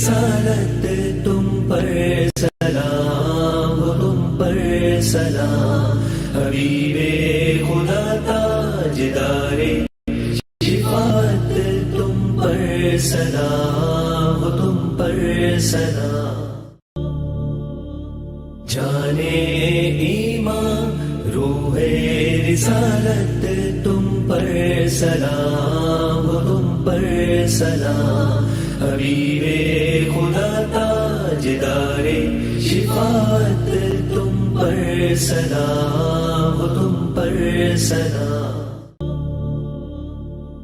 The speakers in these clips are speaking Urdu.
رسالت تم پر سلام ہو، تم پر سلام، حبیب خدا تاجدار شفاعت تم پر سلام ہو، تم پر سلام، جانے ایمان روح رسالت تم پر سلام ہو، تم پر سلام، حبیب خدا تاجدار شفاعت تم پر سلام ہو، تم پر سلام،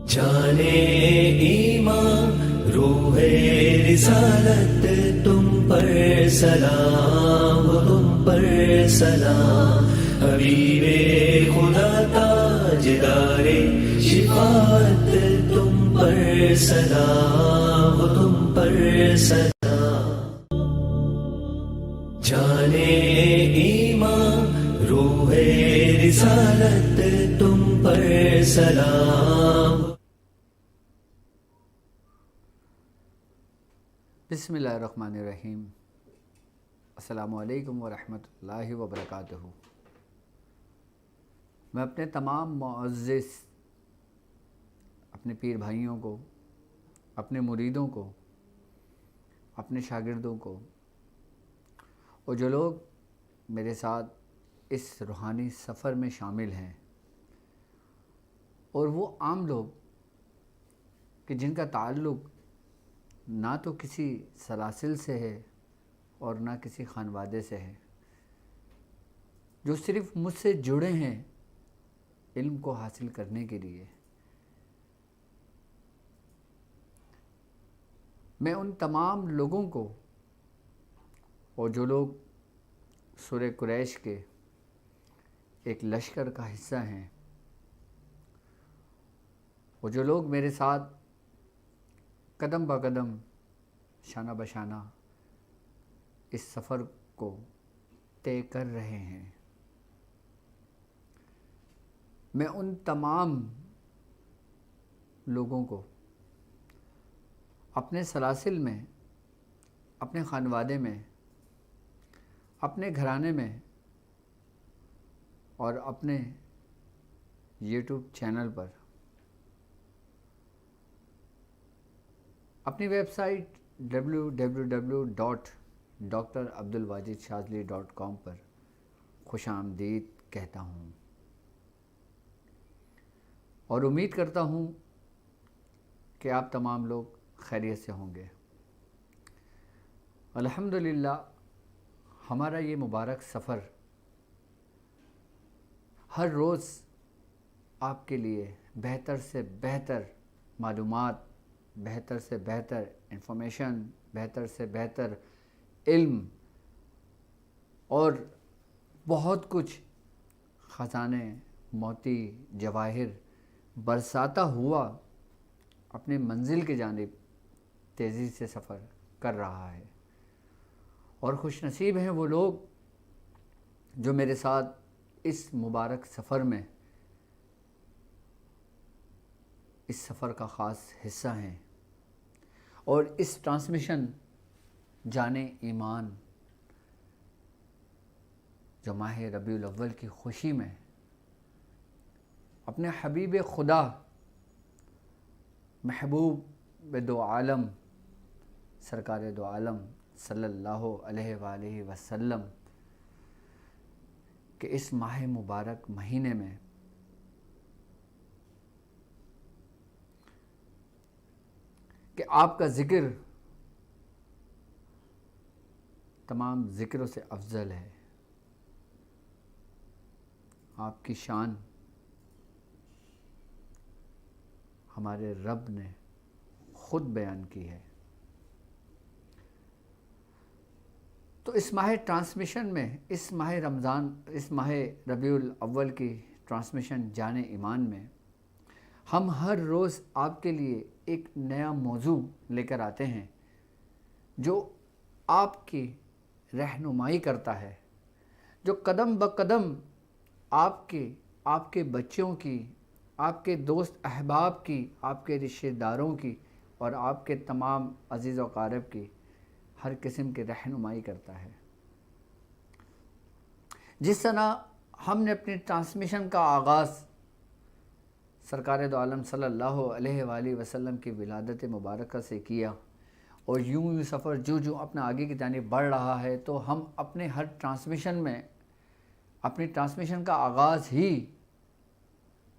جانے ایمان روح رسالت تم پر سلام ہو، تم پر سلام، حبیب خدا تاجدار شفاعت تم پر سلام ہو، تم پر سلام، جانے ایمان روح رسالت تم پر سلام۔ بسم اللہ الرحمن الرحیم۔ السلام علیکم ورحمۃ اللہ وبرکاتہ۔ میں اپنے تمام معزز اپنے پیر بھائیوں کو، اپنے مریدوں کو، اپنے شاگردوں کو، اور جو لوگ میرے ساتھ اس روحانی سفر میں شامل ہیں، اور وہ عام لوگ کہ جن کا تعلق نہ تو کسی سلاسل سے ہے اور نہ کسی خانوادے سے ہے، جو صرف مجھ سے جڑے ہیں علم کو حاصل کرنے کے لیے، میں ان تمام لوگوں کو، اور جو لوگ سورہ قریش کے ایک لشکر کا حصہ ہیں، اور جو لوگ میرے ساتھ قدم با قدم شانہ بشانہ اس سفر کو طے کر رہے ہیں، میں ان تمام لوگوں کو اپنے سلاسل میں، اپنے خانوادے میں، اپنے گھرانے میں اور اپنے یوٹیوب چینل پر، اپنی ویب سائٹ www.drabdulwajidshazli.com پر خوش آمدید کہتا ہوں، اور امید کرتا ہوں کہ آپ تمام لوگ خیریت سے ہوں گے۔ الحمدللہ ہمارا یہ مبارک سفر ہر روز آپ کے لیے بہتر سے بہتر معلومات، بہتر سے بہتر انفارمیشن، بہتر سے بہتر علم اور بہت کچھ خزانے موتی جواہر برساتا ہوا اپنے منزل کی جانب تیزی سے سفر کر رہا ہے، اور خوش نصیب ہیں وہ لوگ جو میرے ساتھ اس مبارک سفر میں اس سفر کا خاص حصہ ہیں، اور اس ٹرانسمیشن جانے ایمان جو ماہ ربیع الاول کی خوشی میں اپنے حبیب خدا محبوب دو عالم سرکار دو عالم صلی اللہ علیہ وآلہ وسلم کہ اس ماہ مبارک مہینے میں کہ آپ کا ذکر تمام ذکروں سے افضل ہے، آپ کی شان ہمارے رب نے خود بیان کی ہے۔ تو اس ماہ ٹرانسمیشن میں، اس ماہ رمضان، اس ماہ ربیع الاول کی ٹرانسمیشن جانے ایمان میں ہم ہر روز آپ کے لیے ایک نیا موضوع لے کر آتے ہیں جو آپ کی رہنمائی کرتا ہے، جو قدم بقدم آپ کے بچوں کی، آپ کے دوست احباب کی، آپ کے رشتہ داروں کی اور آپ کے تمام عزیز و اقارب کی ہر قسم کی رہنمائی کرتا ہے۔ جس طرح ہم نے اپنی ٹرانسمیشن کا آغاز سرکار دو عالم صلی اللہ علیہ وآلہ وسلم کی ولادت مبارکہ سے کیا، اور یوں سفر جو اپنا آگے کی جانب بڑھ رہا ہے، تو ہم اپنے ہر ٹرانسمیشن میں اپنی ٹرانسمیشن کا آغاز ہی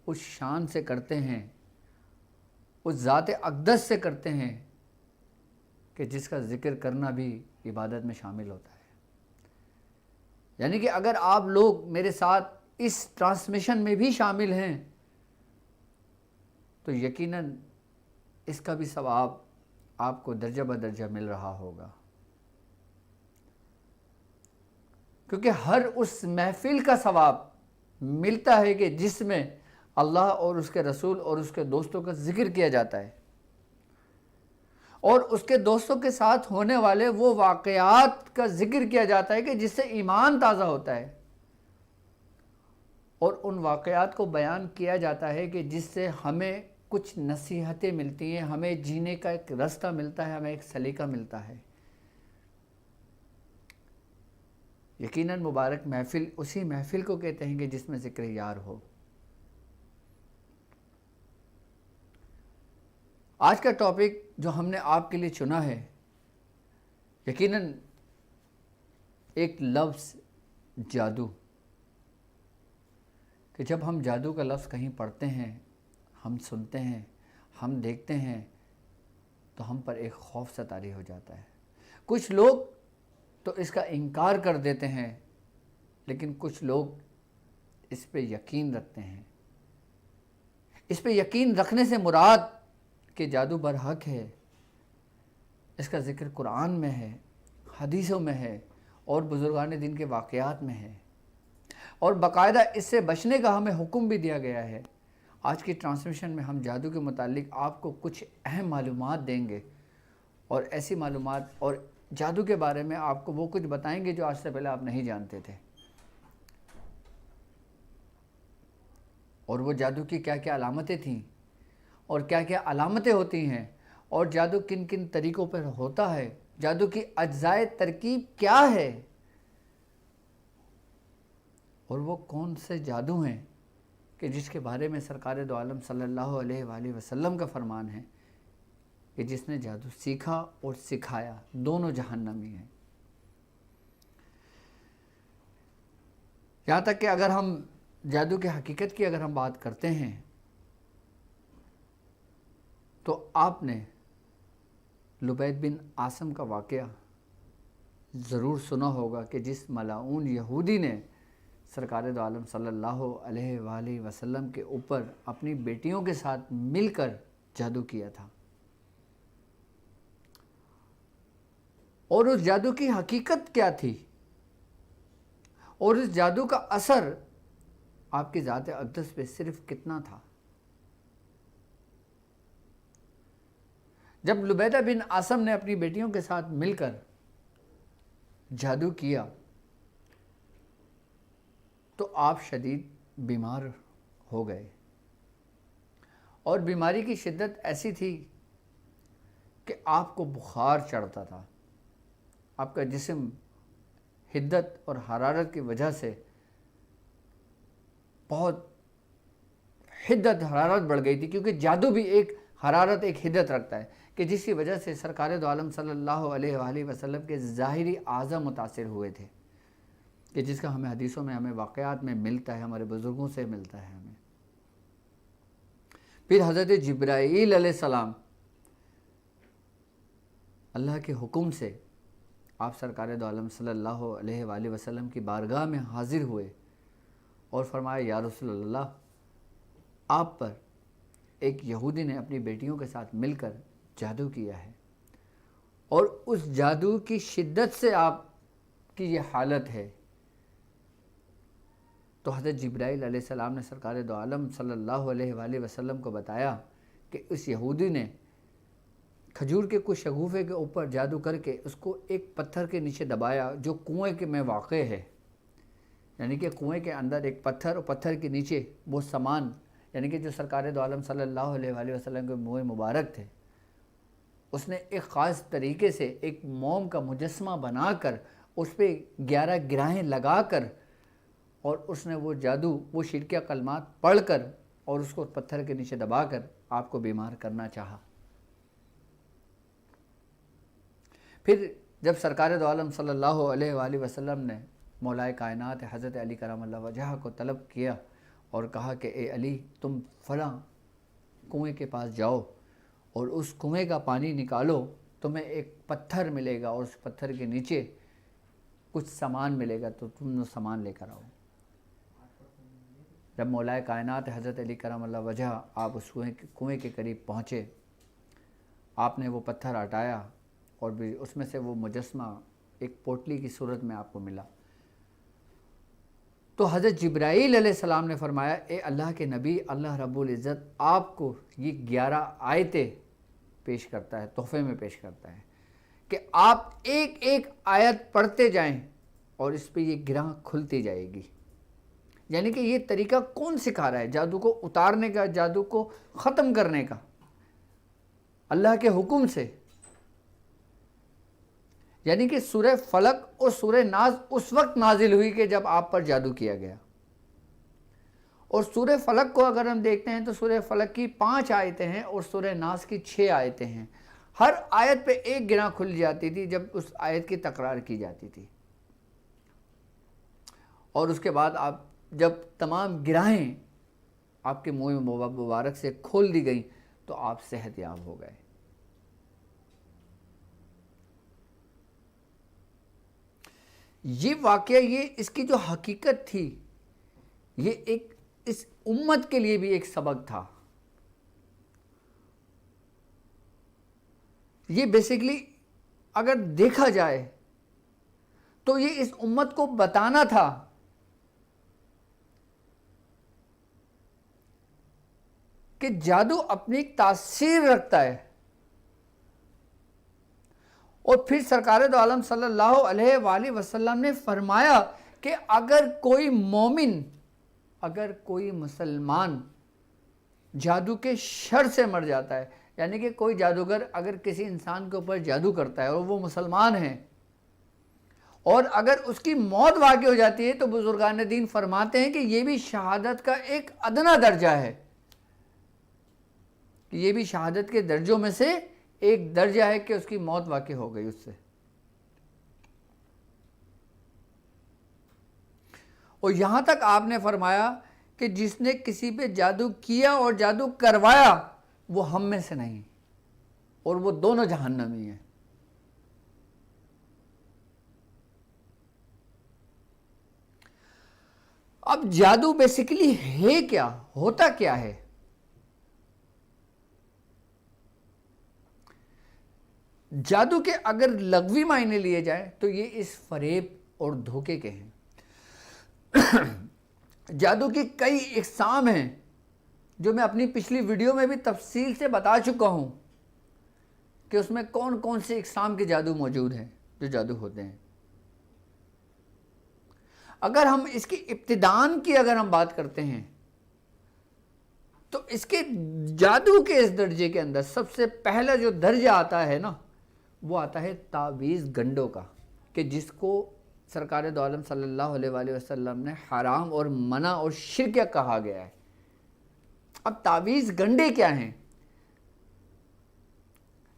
اس شان سے کرتے ہیں، اس ذات اقدس سے کرتے ہیں کہ جس کا ذکر کرنا بھی عبادت میں شامل ہوتا ہے۔ یعنی کہ اگر آپ لوگ میرے ساتھ اس ٹرانسمیشن میں بھی شامل ہیں تو یقیناً اس کا بھی ثواب آپ کو درجہ بدرجہ مل رہا ہوگا، کیونکہ ہر اس محفل کا ثواب ملتا ہے کہ جس میں اللہ اور اس کے رسول اور اس کے دوستوں کا ذکر کیا جاتا ہے، اور اس کے دوستوں کے ساتھ ہونے والے وہ واقعات کا ذکر کیا جاتا ہے کہ جس سے ایمان تازہ ہوتا ہے، اور ان واقعات کو بیان کیا جاتا ہے کہ جس سے ہمیں کچھ نصیحتیں ملتی ہیں، ہمیں جینے کا ایک راستہ ملتا ہے، ہمیں ایک سلیقہ ملتا ہے۔ یقیناً مبارک محفل اسی محفل کو کہتے ہیں کہ جس میں ذکر یار ہو۔ آج کا ٹاپک جو ہم نے آپ کے لیے چنا ہے، یقیناً ایک لفظ جادو، کہ جب ہم جادو کا لفظ کہیں پڑھتے ہیں، ہم سنتے ہیں، ہم دیکھتے ہیں، تو ہم پر ایک خوف سا طاری ہو جاتا ہے۔ کچھ لوگ تو اس کا انکار کر دیتے ہیں، لیکن کچھ لوگ اس پہ یقین رکھتے ہیں۔ اس پہ یقین رکھنے سے مراد کہ جادو برحق ہے، اس کا ذکر قرآن میں ہے، حدیثوں میں ہے، اور بزرگان دین کے واقعات میں ہے، اور باقاعدہ اس سے بچنے کا ہمیں حکم بھی دیا گیا ہے۔ آج کی ٹرانسمیشن میں ہم جادو کے متعلق آپ کو کچھ اہم معلومات دیں گے، اور ایسی معلومات اور جادو کے بارے میں آپ کو وہ کچھ بتائیں گے جو آج سے پہلے آپ نہیں جانتے تھے، اور وہ جادو کی کیا کیا علامتیں تھیں، اور کیا کیا علامتیں ہوتی ہیں، اور جادو کن کن طریقوں پر ہوتا ہے، جادو کی اجزائے ترکیب کیا ہے، اور وہ کون سے جادو ہیں کہ جس کے بارے میں سرکار دو عالم صلی اللہ علیہ وآلہ وسلم کا فرمان ہے کہ جس نے جادو سیکھا اور سکھایا دونوں جہنمی ہیں۔ یہاں تک کہ اگر ہم جادو کی حقیقت کی اگر ہم بات کرتے ہیں تو آپ نے لبید بن عاصم کا واقعہ ضرور سنا ہوگا کہ جس ملعون یہودی نے سرکار دو عالم صلی اللہ علیہ وآلہ وسلم کے اوپر اپنی بیٹیوں کے ساتھ مل کر جادو کیا تھا، اور اس جادو کی حقیقت کیا تھی، اور اس جادو کا اثر آپ کی ذات اقدس پہ صرف کتنا تھا۔ جب لبیدہ بن عاصم نے اپنی بیٹیوں کے ساتھ مل کر جادو کیا تو آپ شدید بیمار ہو گئے، اور بیماری کی شدت ایسی تھی کہ آپ کو بخار چڑھتا تھا، آپ کا جسم حدت اور حرارت کی وجہ سے بہت حدت حرارت بڑھ گئی تھی، کیونکہ جادو بھی ایک حرارت ایک حدت رکھتا ہے، کہ جس کی وجہ سے سرکار دو عالم صلی اللہ علیہ وآلہ وسلم کے ظاہری اعضاء متاثر ہوئے تھے، کہ جس کا ہمیں حدیثوں میں ہمیں واقعات میں ملتا ہے، ہمارے بزرگوں سے ملتا ہے ہمیں۔ پھر حضرت جبرائیل علیہ السلام اللہ کے حکم سے آپ سرکار دو عالم صلی اللہ علیہ وآلہ وسلم کی بارگاہ میں حاضر ہوئے اور فرمایا، یا رسول اللہ، آپ پر ایک یہودی نے اپنی بیٹیوں کے ساتھ مل کر جادو کیا ہے، اور اس جادو کی شدت سے آپ کی یہ حالت ہے۔ تو حضرت جبرائیل علیہ السلام نے سرکار دو عالم صلی اللہ علیہ وآلہ وسلم کو بتایا کہ اس یہودی نے کھجور کے کچھ شگوفے کے اوپر جادو کر کے اس کو ایک پتھر کے نیچے دبایا جو کنویں کے میں واقع ہے، یعنی کہ کنویں کے اندر ایک پتھر، اور پتھر کے نیچے وہ سامان، یعنی کہ جو سرکار دو عالم صلی اللہ علیہ وآلہ وسلم کے منہ مبارک تھے، اس نے ایک خاص طریقے سے ایک موم کا مجسمہ بنا کر اس پہ 11 گرہیں لگا کر اور اس نے وہ جادو، وہ شرکیہ کلمات پڑھ کر اور اس کو پتھر کے نیچے دبا کر آپ کو بیمار کرنا چاہا۔ پھر جب سرکار دو عالم صلی اللہ علیہ وآلہ وسلم نے مولائے کائنات حضرت علی کرم اللہ وجہہ کو طلب کیا اور کہا کہ اے علی تم فلاں کنویں کے پاس جاؤ اور اس کنویں کا پانی نکالو، تمہیں ایک پتھر ملے گا اور اس پتھر کے نیچے کچھ سامان ملے گا، تو تم وہ سامان لے کر آؤ۔ جب مولائے کائنات حضرت علی کرم اللہ وجہہ آپ اس کنویں کے قریب پہنچے، آپ نے وہ پتھر ہٹایا اور بھی اس میں سے وہ مجسمہ ایک پوٹلی کی صورت میں آپ کو ملا۔ تو حضرت جبرائیل علیہ السلام نے فرمایا اے اللہ کے نبی، اللہ رب العزت آپ کو یہ 11 آیتیں پیش کرتا ہے، تحفے میں پیش کرتا ہے کہ آپ ایک ایک آیت پڑھتے جائیں اور اس پہ یہ گرہ کھلتی جائے گی۔ یعنی کہ یہ طریقہ کون سکھا رہا ہے؟ جادو کو اتارنے کا، جادو کو ختم کرنے کا، اللہ کے حکم سے۔ یعنی کہ سورہ فلق اور سورہ ناس اس وقت نازل ہوئی کہ جب آپ پر جادو کیا گیا، اور سورہ فلق کو اگر ہم دیکھتے ہیں تو سورہ فلق کی 5 آیتیں ہیں اور سورہ ناس کی 6 آیتیں ہیں۔ ہر آیت پہ ایک گرہ کھل جاتی تھی جب اس آیت کی تکرار کی جاتی تھی، اور اس کے بعد آپ جب تمام گرہیں آپ کے منہ مبارک سے کھول دی گئیں تو آپ صحت یاب ہو گئے۔ یہ واقعہ، یہ اس کی جو حقیقت تھی، یہ ایک اس امت کے لیے بھی ایک سبق تھا۔ یہ بیسیکلی اگر دیکھا جائے تو یہ اس امت کو بتانا تھا کہ جادو اپنی تاثیر رکھتا ہے۔ اور پھر سرکار دو عالم صلی اللہ علیہ وآلہ وسلم نے فرمایا کہ اگر کوئی مومن، اگر کوئی مسلمان جادو کے شر سے مر جاتا ہے، یعنی کہ کوئی جادوگر اگر کسی انسان کے اوپر جادو کرتا ہے اور وہ مسلمان ہے اور اگر اس کی موت واقع ہو جاتی ہے، تو بزرگان دین فرماتے ہیں کہ یہ بھی شہادت کا ایک ادنا درجہ ہے، یہ بھی شہادت کے درجوں میں سے ایک درجہ ہے کہ اس کی موت واقع ہو گئی اس سے۔ اور یہاں تک آپ نے فرمایا کہ جس نے کسی پہ جادو کیا اور جادو کروایا وہ ہم میں سے نہیں، اور وہ دونوں جہنمی ہیں۔ اب جادو بیسیکلی ہے کیا، ہوتا کیا ہے؟ جادو کے اگر لغوی معنی لیے جائیں تو یہ اس فریب اور دھوکے کے ہیں۔ جادو کی کئی اقسام ہیں جو میں اپنی پچھلی ویڈیو میں بھی تفصیل سے بتا چکا ہوں کہ اس میں کون کون سی اقسام کے جادو موجود ہیں جو جادو ہوتے ہیں۔ اگر ہم اس کی ابتدان کی اگر ہم بات کرتے ہیں تو اس کے جادو کے اس درجے کے اندر سب سے پہلا جو درجہ آتا ہے نا، وہ آتا ہے تعویذ گنڈوں کا، کہ جس کو سرکار دو عالم صلی اللہ علیہ وآلہ وسلم نے حرام اور منع اور شرک کہا گیا ہے۔ اب تعویذ گنڈے کیا ہیں؟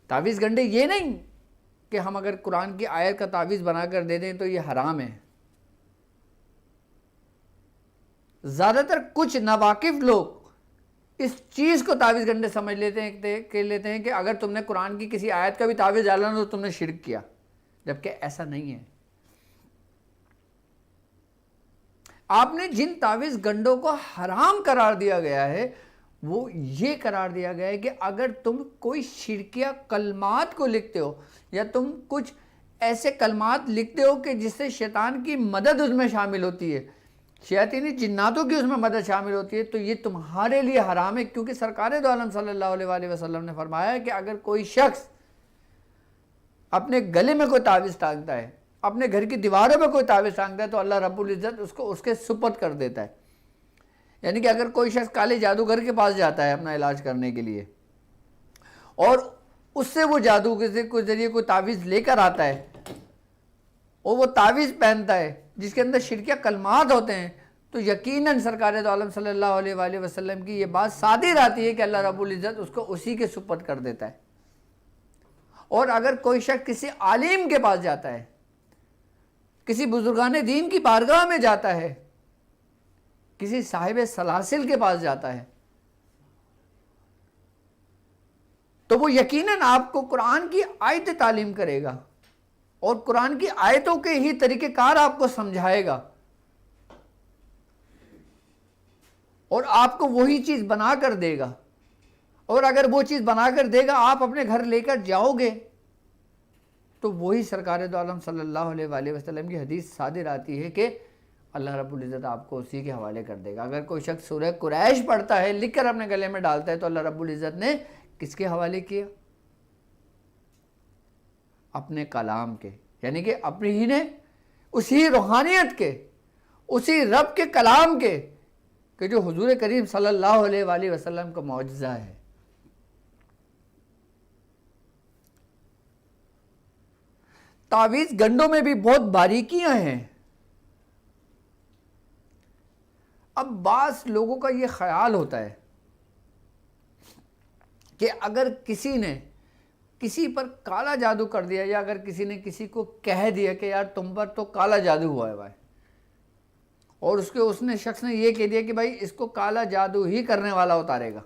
تعویذ گنڈے یہ نہیں کہ ہم اگر قرآن کی آیت کا تعویذ بنا کر دے دیں تو یہ حرام ہے۔ زیادہ تر کچھ ناواقف لوگ اس چیز کو تعویذ گنڈے سمجھ لیتے ہیں کہ اگر تم نے قرآن کی کسی آیت کا بھی تعویذ ڈالا تو تم نے شرک کیا، جبکہ ایسا نہیں ہے۔ آپ نے جن تعویذ گنڈوں کو حرام قرار دیا گیا ہے وہ یہ قرار دیا گیا ہے کہ اگر تم کوئی شرکیہ کلمات کو لکھتے ہو یا تم کچھ ایسے کلمات لکھتے ہو کہ جس سے شیطان کی مدد اس میں شامل ہوتی ہے، شیاطینی جناتوں کی اس میں مدد شامل ہوتی ہے، تو یہ تمہارے لیے حرام ہے، کیونکہ سرکار دو عالم صلی اللہ علیہ وآلہ وسلم نے فرمایا کہ اگر کوئی شخص اپنے گلے میں کوئی تعویذ ٹانگتا ہے، اپنے گھر کی دیواروں میں کوئی تعویذ ٹانگتا ہے، تو اللہ رب العزت اس کو اس کے سپرد کر دیتا ہے۔ یعنی کہ اگر کوئی شخص کالے جادوگر کے پاس جاتا ہے اپنا علاج کرنے کے لیے اور اس سے وہ جادو کے ذریعے کوئی تعویذ لے کر آتا ہے اور وہ تعویذ پہنتا ہے جس کے اندر شرکیہ کلمات ہوتے ہیں، تو یقیناً سرکار دو عالم صلی اللہ علیہ وآلہ وسلم کی یہ بات صادر آتی ہے کہ اللہ رب العزت اس کو اسی کے سپرد کر دیتا ہے۔ اور اگر کوئی شخص کسی عالم کے پاس جاتا ہے، کسی بزرگان دین کی بارگاہ میں جاتا ہے، کسی صاحب سلاسل کے پاس جاتا ہے، تو وہ یقیناً آپ کو قرآن کی آیت تعلیم کرے گا اور قرآن کی آیتوں کے ہی طریقہ کار آپ کو سمجھائے گا اور آپ کو وہی چیز بنا کر دے گا، اور اگر وہ چیز بنا کر دے گا آپ اپنے گھر لے کر جاؤ گے تو وہی سرکار دو عالم صلی اللہ علیہ وآلہ وسلم کی حدیث صادر آتی ہے کہ اللہ رب العزت آپ کو اسی کے حوالے کر دے گا۔ اگر کوئی شخص سورہ قریش پڑھتا ہے، لکھ کر اپنے گلے میں ڈالتا ہے، تو اللہ رب العزت نے کس کے حوالے کیا؟ اپنے کلام کے، یعنی کہ اپنی ہی نے اسی روحانیت کے، اسی رب کے کلام کے، کہ جو حضور کریم صلی اللہ علیہ وآلہ وسلم کا معجزہ ہے۔ تعویذ گنڈوں میں بھی بہت باریکیاں ہیں۔ اب بعض لوگوں کا یہ خیال ہوتا ہے کہ اگر کسی نے کسی پر کالا جادو کر دیا، یا اگر کسی نے کسی کو کہہ دیا کہ یار تم پر تو کالا جادو ہوا ہے بھائی، اور اس شخص نے یہ کہہ دیا کہ بھائی اس کو کالا جادو ہی کرنے والا اتارے گا،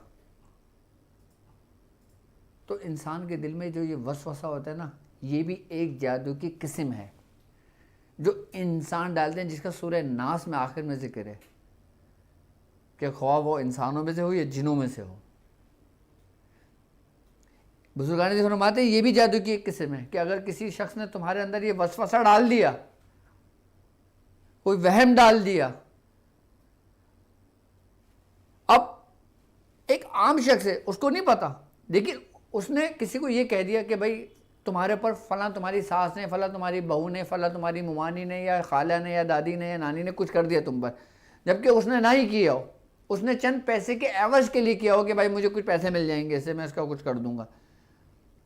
تو انسان کے دل میں جو یہ وسوسہ ہوتا ہے نا، یہ بھی ایک جادو کی قسم ہے جو انسان ڈالتے ہیں، جس کا سورہ ناس میں آخر میں ذکر ہے کہ خواہ وہ انسانوں میں سے ہو یا جنوں میں سے ہو۔ بزرگان دین فرماتے ہیں یہ بھی جادو کی ایک قسم ہے کہ اگر کسی شخص نے تمہارے اندر یہ وسوسہ ڈال دیا، کوئی وہم ڈال دیا، اب ایک عام شخص ہے، اس کو نہیں پتا، لیکن اس نے کسی کو یہ کہہ دیا کہ بھائی تمہارے پر فلاں تمہاری ساس نے، فلاں تمہاری بہو نے، فلاں تمہاری ممانی نے یا خالہ نے یا دادی نے یا نانی نے کچھ کر دیا تم پر، جبکہ اس نے نہ ہی کیا ہو، اس نے چند پیسے کے عوض کے لیے کیا ہو کہ بھائی مجھے کچھ پیسے مل جائیں گے، اس سے میں اس کا کچھ کر دوں گا،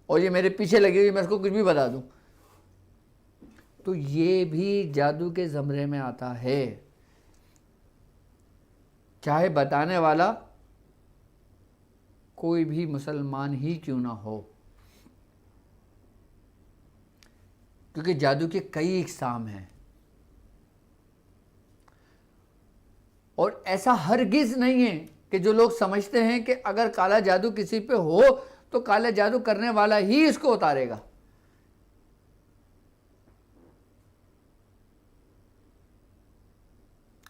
اور یہ میرے پیچھے لگی ہوئی، میں اس کو کچھ بھی بتا دوں، تو یہ بھی جادو کے زمرے میں آتا ہے، چاہے بتانے والا کوئی بھی مسلمان ہی کیوں نہ ہو، کیونکہ جادو کے کئی اقسام ہیں، اور ایسا ہرگز نہیں ہے کہ جو لوگ سمجھتے ہیں کہ اگر کالا جادو کسی پہ ہو تو کالا جادو کرنے والا ہی اس کو اتارے گا۔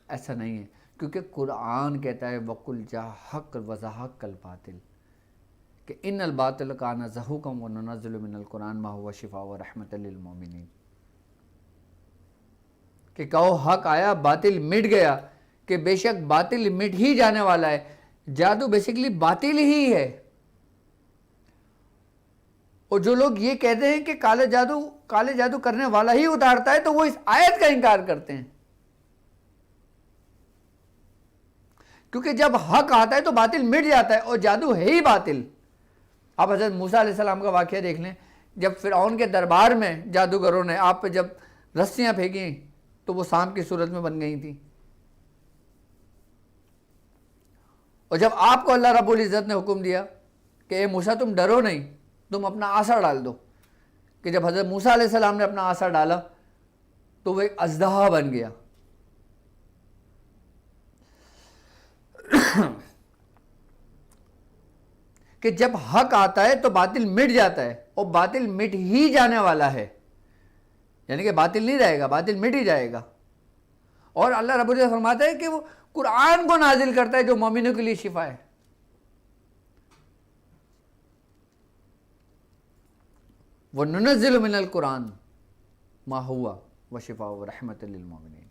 ایسا نہیں ہے، کیونکہ قرآن کہتا ہے وَقُلْ جَاءَ الْحَقُّ وَزَهَقَ الْبَاطِلُ، کہ ان الباطل کان زہوقا وننزل من القرآن ما هو شفاء ورحمۃ للمؤمنین، کہ کہو حق آیا باطل مٹ گیا، کہ بے شک باطل مٹ ہی جانے والا ہے۔ جادو بیسیکلی باطل ہی ہے، اور جو لوگ یہ کہتے ہیں کہ کالے جادو کرنے والا ہی اتارتا ہے، تو وہ اس آیت کا انکار کرتے ہیں، کیونکہ جب حق آتا ہے تو باطل مٹ جاتا ہے، اور جادو ہے ہی باطل۔ آپ حضرت موسیٰ علیہ السلام کا واقعہ دیکھ لیں، جب فرعون کے دربار میں جادوگروں نے آپ پہ جب رسیاں پھینکیں تو وہ سانپ کی صورت میں بن گئی تھیں، اور جب آپ کو اللہ رب العزت نے حکم دیا کہ اے موسیٰ تم ڈرو نہیں، تم اپنا عصا ڈال دو، کہ جب حضرت موسیٰ علیہ السلام نے اپنا عصا ڈالا تو وہ ایک اژدہا بن گیا۔ کہ جب حق آتا ہے تو باطل مٹ جاتا ہے، اور باطل مٹ ہی جانے والا ہے، یعنی کہ باطل نہیں رہے گا، باطل مٹ ہی جائے گا۔ اور اللہ رب العزت فرماتا ہے کہ وہ قرآن کو نازل کرتا ہے جو مومنوں کے لیے شفا ہے۔ وَنُنَزِّلُ مِنَ الْقُرْآنِ مَا هُوَ وَشِفَاءٌ وَرَحْمَةٌ لِلْمُؤْمِنِينَ،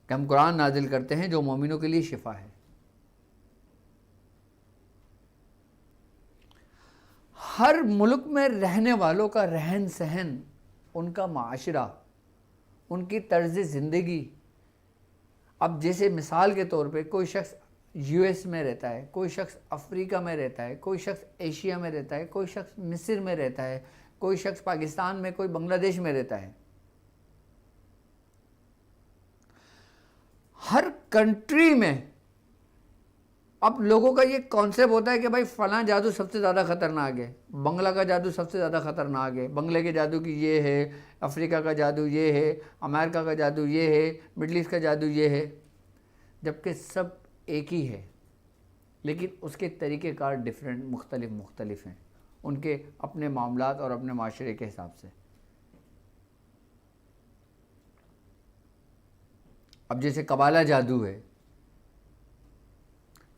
کہ ہم قرآن نازل کرتے ہیں جو مومنوں کے لیے شفا ہے۔ ہر ملک میں رہنے والوں کا رہن سہن، ان کا معاشرہ، ان کی طرز زندگی، اب جیسے مثال کے طور پہ کوئی شخص یو ایس میں رہتا ہے، کوئی شخص افریقہ میں رہتا ہے، کوئی شخص ایشیا میں رہتا ہے، کوئی شخص مصر میں رہتا ہے، کوئی شخص پاکستان میں، کوئی بنگلہ دیش میں رہتا ہے. ہر کنٹری میں اب لوگوں کا یہ کانسیپٹ ہوتا ہے کہ بھائی فلاں جادو سب سے زیادہ خطرناک ہے، بنگلہ کا جادو سب سے زیادہ خطرناک ہے، بنگلے کے جادو کی یہ ہے، افریقہ کا جادو یہ ہے، امریکہ کا جادو یہ ہے، مڈل ایسٹ کا جادو یہ ہے، جبکہ سب ایک ہی ہے، لیکن اس کے طریقہ کار ڈیفرنٹ مختلف ہیں ان کے اپنے معاملات اور اپنے معاشرے کے حساب سے. اب جیسے قبالہ جادو ہے،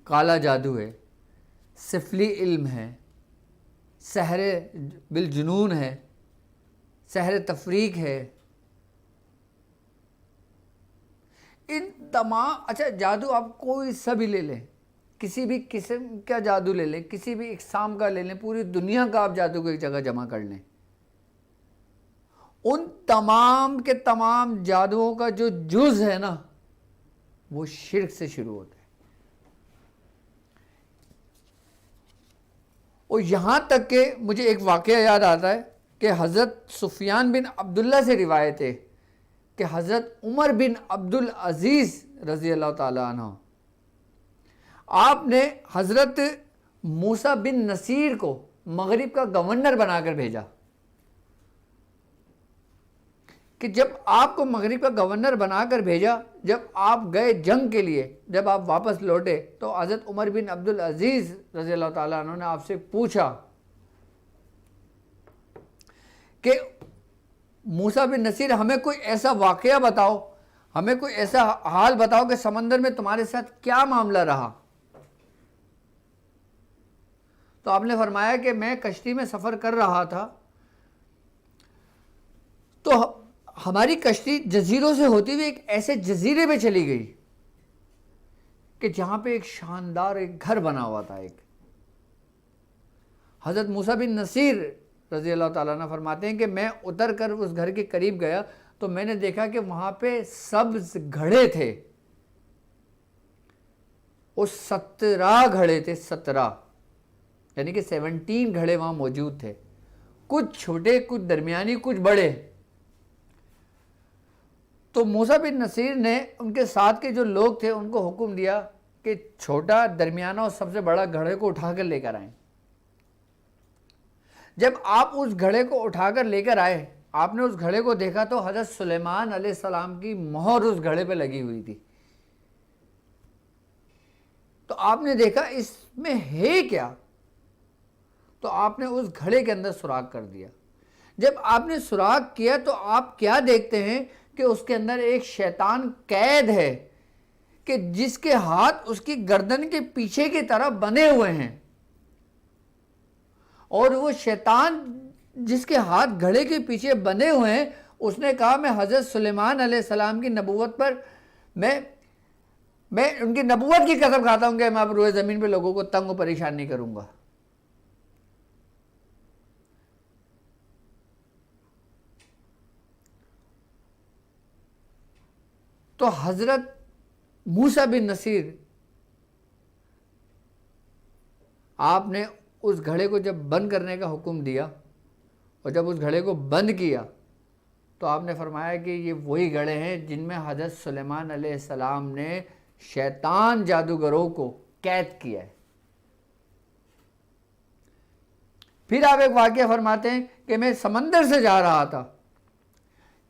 کالا جادو ہے، سفلی علم ہے، سحر بالجنون ہے، سحر تفریق ہے، ان تمام اچھا جادو آپ کوئی سا بھی لے لیں، کسی بھی قسم کا جادو لے لیں، کسی بھی اقسام کا لے لیں، پوری دنیا کا آپ جادو کو ایک جگہ جمع کر لیں، ان تمام کے تمام جادوؤں کا جو جز ہے نا وہ شرک سے شروع ہوتا ہے. اور یہاں تک کہ مجھے ایک واقعہ یاد آتا ہے کہ حضرت سفیان بن عبداللہ سے روایت ہے کہ حضرت عمر بن عبدالعزیز رضی اللہ تعالیٰ عنہ آپ نے حضرت موسیٰ بن نصیر کو مغرب کا گورنر بنا کر بھیجا کہ جب آپ کو مغرب کا گورنر بنا کر بھیجا، جب آپ گئے جنگ کے لیے، جب آپ واپس لوٹے تو حضرت عمر بن عبدالعزیز رضی اللہ تعالیٰ عنہ نے آپ سے پوچھا کہ موسیٰ بن نصیر ہمیں کوئی ایسا واقعہ بتاؤ، ہمیں کوئی ایسا حال بتاؤ کہ سمندر میں تمہارے ساتھ کیا معاملہ رہا. تو آپ نے فرمایا کہ میں کشتی میں سفر کر رہا تھا تو ہماری کشتی جزیروں سے ہوتی ہوئی ایک ایسے جزیرے پہ چلی گئی کہ جہاں پہ ایک شاندار ایک گھر بنا ہوا تھا. ایک حضرت موسیٰ بن نصیر رضی اللہ تعالیٰ عنہ فرماتے ہیں کہ میں اتر کر اس گھر کے قریب گیا تو میں نے دیکھا کہ وہاں پہ سبز گھڑے تھے، وہ 17 گھڑے تھے، 17 یعنی کہ 17 گھڑے وہاں موجود تھے، کچھ چھوٹے، کچھ درمیانی، کچھ بڑے. تو موسیٰ بن نصیر نے ان کے ساتھ کے جو لوگ تھے ان کو حکم دیا کہ چھوٹا، درمیانہ اور سب سے بڑا گھڑے کو اٹھا کر لے کر آئیں. جب آپ اس گھڑے کو اٹھا کر لے کر آئے، آپ نے اس گھڑے کو دیکھا تو حضرت سلیمان علیہ السلام کی مہر اس گھڑے پہ لگی ہوئی تھی. تو آپ نے دیکھا اس میں ہے کیا، تو آپ نے اس گھڑے کے اندر سراغ کر دیا. جب آپ نے سراغ کیا تو آپ کیا دیکھتے ہیں کہ اس کے اندر ایک شیطان قید ہے کہ جس کے ہاتھ اس کی گردن کے پیچھے کی طرف بنے ہوئے ہیں، اور وہ شیطان جس کے ہاتھ گھڑے کے پیچھے بنے ہوئے ہیں اس نے کہا میں حضرت سلیمان علیہ السلام کی نبوت پر میں ان کی نبوت کی قسم کھاتا ہوں کہ میں اب روئے زمین پہ لوگوں کو تنگ و پریشان نہیں کروں گا. تو حضرت موسیٰ بن نصیر آپ نے اس گھڑے کو جب بند کرنے کا حکم دیا اور جب اس گھڑے کو بند کیا تو آپ نے فرمایا کہ یہ وہی گھڑے ہیں جن میں حضرت سلیمان علیہ السلام نے شیطان جادوگروں کو قید کیا ہے. پھر آپ ایک واقعہ فرماتے ہیں کہ میں سمندر سے جا رہا تھا